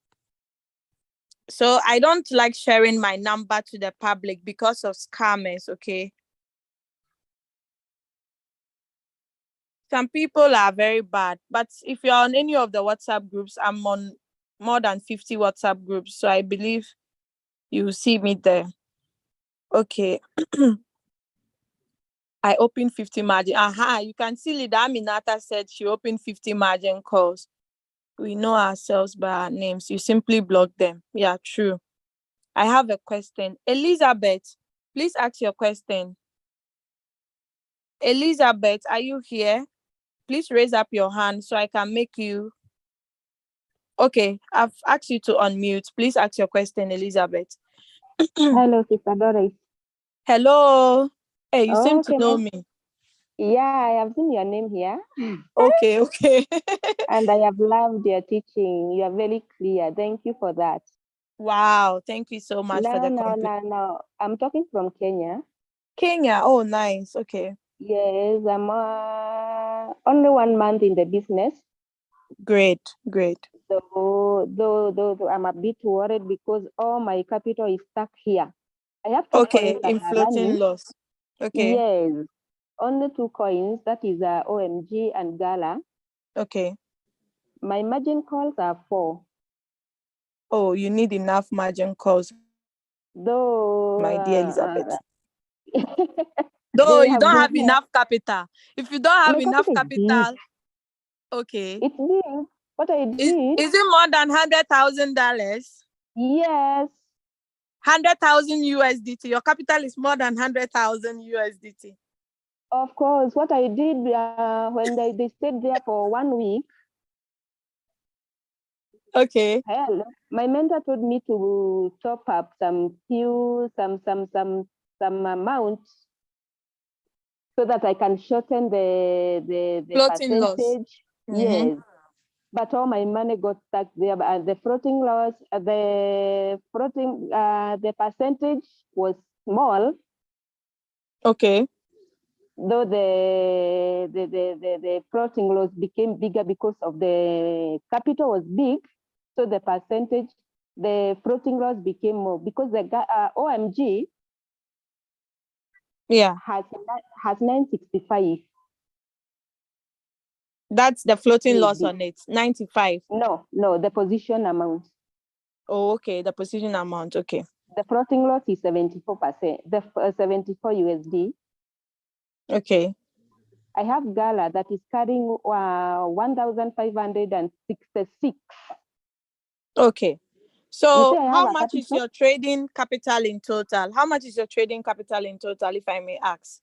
[SPEAKER 2] So I don't like sharing my number to the public because of scammers, okay? Some people are very bad, but if you're on any of the WhatsApp groups, I'm on more than 50 WhatsApp groups, so I believe you will see me there. Okay. I opened 50 margin. Aha, you can see Leader Aminata said she opened 50 margin calls. We know ourselves by our names. You simply block them. Yeah, true. I have a question. Elizabeth, please ask your question. Elizabeth, are you here? Please raise up your hand so I can make you. Okay, I've asked you to unmute. Please ask your question, Elizabeth.
[SPEAKER 8] Hello, Sister Doris.
[SPEAKER 2] Hello. Hey, you seem to
[SPEAKER 8] Okay,
[SPEAKER 2] know me.
[SPEAKER 8] Yeah, I have seen your name here.
[SPEAKER 2] Okay.
[SPEAKER 8] And I have loved your teaching. You are very clear. Thank you for that.
[SPEAKER 2] Wow, thank you so much for the compliment.
[SPEAKER 8] No. I'm talking from Kenya.
[SPEAKER 2] Kenya, oh, nice. Okay.
[SPEAKER 8] Yes, I'm only 1 month in the business.
[SPEAKER 2] Great.
[SPEAKER 8] So, though I'm a bit worried because all my capital is stuck here. I have 2 coins that
[SPEAKER 2] in
[SPEAKER 8] are
[SPEAKER 2] floating
[SPEAKER 8] running.
[SPEAKER 2] loss. Okay.
[SPEAKER 8] Yes, only 2 coins. That is OMG and Gala.
[SPEAKER 2] Okay.
[SPEAKER 8] My margin calls are 4.
[SPEAKER 2] Oh, you need enough margin calls,
[SPEAKER 8] Though,
[SPEAKER 2] my dear Elizabeth.
[SPEAKER 8] they
[SPEAKER 2] Though you
[SPEAKER 8] have
[SPEAKER 2] don't
[SPEAKER 8] been
[SPEAKER 2] have
[SPEAKER 8] here.
[SPEAKER 2] enough capital. If you don't have
[SPEAKER 8] My
[SPEAKER 2] enough
[SPEAKER 8] capital is big.
[SPEAKER 2] capital, okay.
[SPEAKER 8] It's big. What I did?
[SPEAKER 2] Is it more than $100,000?
[SPEAKER 8] Yes.
[SPEAKER 2] 100,000 USDT. Your capital is more than 100,000 USDT.
[SPEAKER 8] Of course. What I did when they stayed there for 1 week.
[SPEAKER 2] Okay.
[SPEAKER 8] Hell, my mentor told me to top up some amount so that I can shorten the
[SPEAKER 2] Floating loss.
[SPEAKER 8] percentage. Yes. But all my money got stuck there. And the floating loss, the percentage was small.
[SPEAKER 2] Okay.
[SPEAKER 8] Though the floating loss became bigger because of the capital was big, so the percentage, the floating loss became more because the OMG has 965.
[SPEAKER 2] That's the floating loss on it, 95.
[SPEAKER 8] No, the position amount.
[SPEAKER 2] Oh, okay, the position amount. Okay.
[SPEAKER 8] The floating loss is 74%. The 74 USD.
[SPEAKER 2] Okay.
[SPEAKER 8] I have Gala that is carrying 1,566.
[SPEAKER 2] Okay. So how
[SPEAKER 8] a
[SPEAKER 2] much is your trading capital in total? How much is your trading capital in total, if I may ask?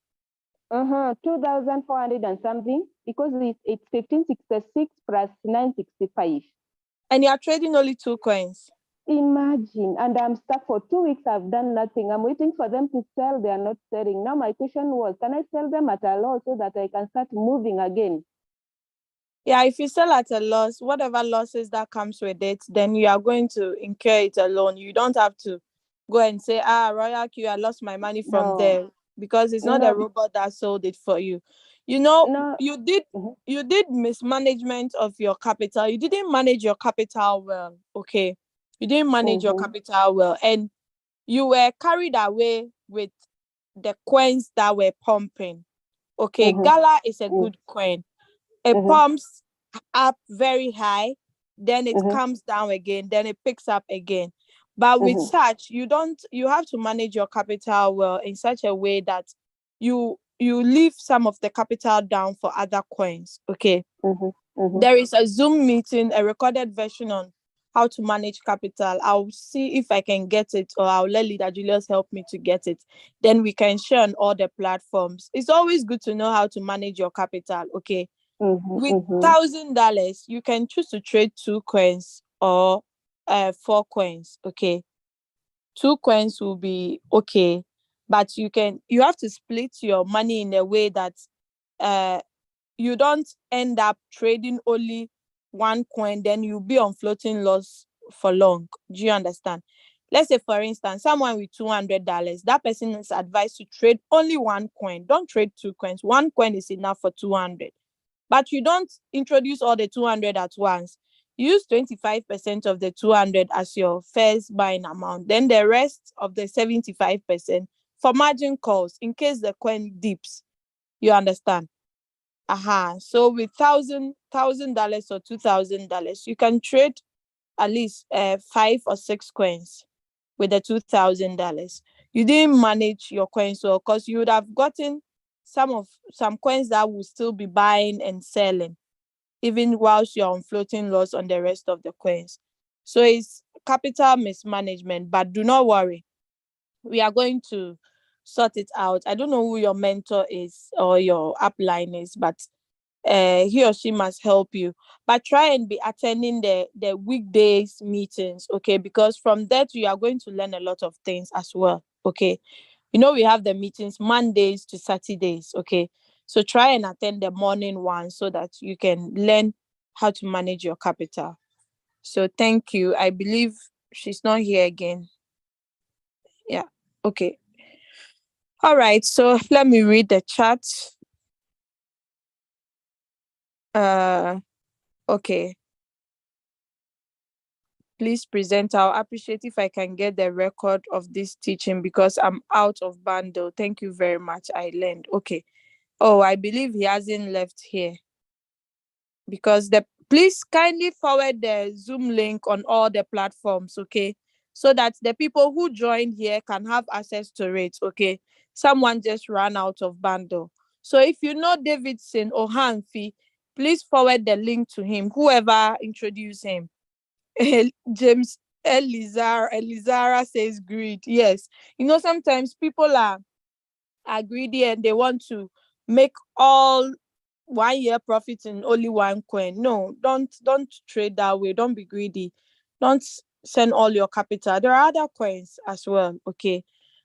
[SPEAKER 8] 2,400 and something, because it's 1,566 plus 965.
[SPEAKER 2] And you're trading only 2 coins.
[SPEAKER 8] Imagine, and I'm stuck for 2 weeks. I've done nothing. I'm waiting for them to sell. They are not selling. Now my question was, can I sell them at a loss so that I can start moving again?
[SPEAKER 2] Yeah, if you sell at a loss, whatever losses that comes with it, then you are going to incur it alone. You don't have to go and say, Royalq, I lost my money from there, because it's not a robot that sold it for you. You know, you did mismanagement of your capital. You didn't manage your capital well. Okay. You didn't manage your capital well, and you were carried away with the coins that were pumping. Okay. Gala is a good coin. It pumps up very high, then it comes down again, then it picks up again. But with such, you have to manage your capital well in such a way that you leave some of the capital down for other coins. Okay. There is a Zoom meeting, a recorded version on how to manage capital. I'll see if I can get it, or I'll let Leader Julius help me to get it. Then we can share on all the platforms. It's always good to know how to manage your capital. Okay. With $1,000, you can choose to trade 2 coins or 4 coins. Okay. 2 coins will be okay, but you have to split your money in a way that you don't end up trading only 1 coin, then you'll be on floating loss for long. Do you understand? Let's say, for instance, someone with $200, that person is advised to trade only 1 coin. Don't trade 2 coins. 1 coin is enough for 200. But you don't introduce all the 200 at once. Use 25% of the 200 as your first buying amount. Then the rest of the 75% for margin calls in case the coin dips. You understand? So with $1,000 or $2,000, you can trade at least 5 or 6 coins with the $2,000. You didn't manage your coins well, because you would have gotten some coins that will still be buying and selling, even whilst you're on floating loss on the rest of the coins. So it's capital mismanagement, but do not worry. We are going to sort it out. I don't know who your mentor is or your upline is, but he or she must help you. But try and be attending the weekdays meetings, okay? Because from that, you are going to learn a lot of things as well, okay? We have the meetings Mondays to Saturdays, okay? So try and attend the morning one so that you can learn how to manage your capital. So thank you. I believe she's not here again. Yeah, okay. All right, so let me read the chat. Okay. Please present. I'll appreciate if I can get the record of this teaching because I'm out of bundle. Thank you very much. I learned. Okay. Oh, I believe he hasn't left here because Please kindly forward the Zoom link on all the platforms, okay? So that the people who join here can have access to it, okay? Someone just ran out of bundle. So if you know Davidson or Hanfi, please forward the link to him, whoever introduced him. James Elizara says greed. Yes. Sometimes people are greedy and they want to make all 1 year profit in only one coin. No, don't trade that way. Don't be greedy. Don't send all your capital. There are other coins as well, okay?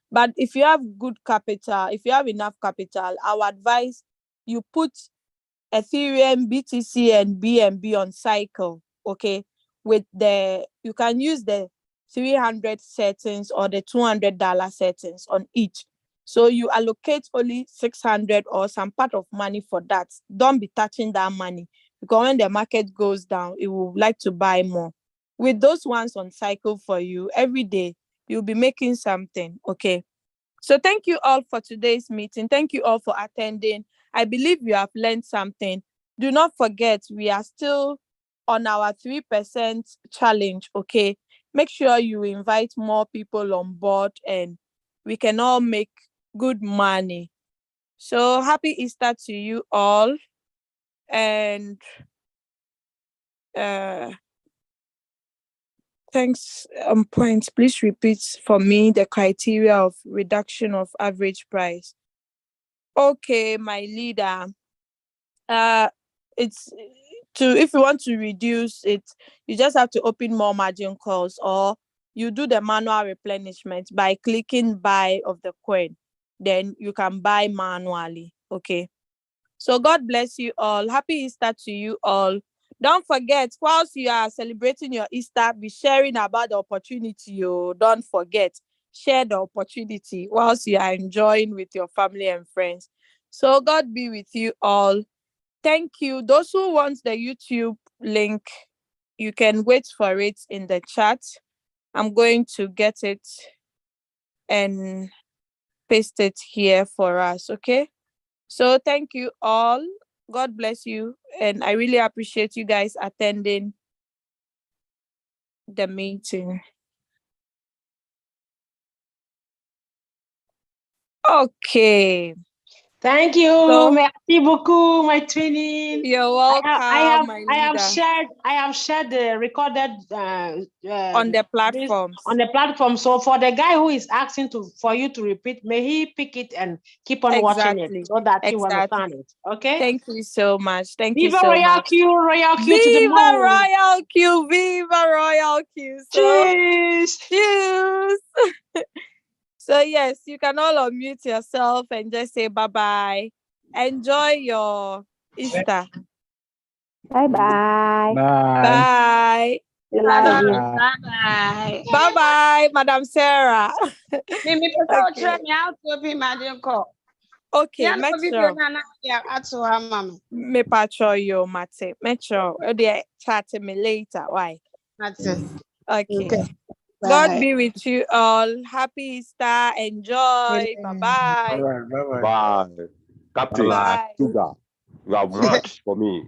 [SPEAKER 2] But if you have good capital, if you have enough capital, I would advise you put Ethereum, BTC, and BNB on cycle, okay? You can use the 300 settings or the $200 settings on each. So you allocate only 600 or some part of money for that. Don't be touching that money, because when the market goes down, it will like to buy more. With those ones on cycle for you, every day, you'll be making something, okay? So thank you all for today's meeting. Thank you all for attending. I believe you have learned something. Do not forget, we are still on our 3% challenge, okay? Make sure you invite more people on board and we can all make good money. So happy Easter to you all. And thanks. Points, please repeat for me the criteria of reduction of average price. Okay, my leader. It's if you want to reduce it, you just have to open more margin calls, or you do the manual replenishment by clicking buy of the coin. Then you can buy manually. Okay. So God bless you all. Happy Easter to you all. Don't forget, whilst you are celebrating your Easter, be sharing about the opportunity. Don't forget, share the opportunity whilst you are enjoying with your family and friends. So God be with you all. Thank you. Those who want the YouTube link, you can wait for it in the chat. I'm going to get it and paste it here for us, okay? So thank you all. God bless you. And I really appreciate you guys attending the meeting. Okay.
[SPEAKER 9] Thank you.
[SPEAKER 2] So,
[SPEAKER 9] Merci beaucoup, my twinning.
[SPEAKER 2] You're welcome,
[SPEAKER 9] I have shared the recorded
[SPEAKER 2] on the platforms.
[SPEAKER 9] on the platform. So for the guy who is asking for you to repeat, may he pick it and keep on watching it so that he will understand it. Okay.
[SPEAKER 2] Thank you so much. Thank
[SPEAKER 9] Viva
[SPEAKER 2] you so much.
[SPEAKER 9] Royalq to the moon.
[SPEAKER 2] Royalq, viva Royalq.
[SPEAKER 9] Cheers.
[SPEAKER 2] Cheers. So yes, you can all unmute yourself and just say bye-bye. Enjoy your Easter.
[SPEAKER 8] Bye-bye.
[SPEAKER 2] Bye.
[SPEAKER 8] Love you.
[SPEAKER 4] Bye-bye.
[SPEAKER 2] Bye-bye, Madam Sarah. Okay, Metro. Me patro yo mate. Metro. Chat me later. Why? Okay. God be with you all. Happy Easter. Enjoy. Bye-bye.
[SPEAKER 7] Bye. Captain,
[SPEAKER 2] Bye.
[SPEAKER 7] Sugar, you have much for me.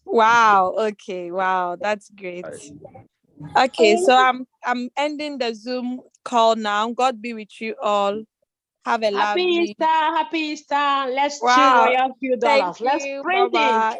[SPEAKER 2] Wow. Okay. Wow. That's great. Okay. So I'm ending the Zoom call now. God be with you all. Have a lovely
[SPEAKER 9] Happy Easter. Let's chill
[SPEAKER 2] wow.
[SPEAKER 9] Royalq $. Let's print it.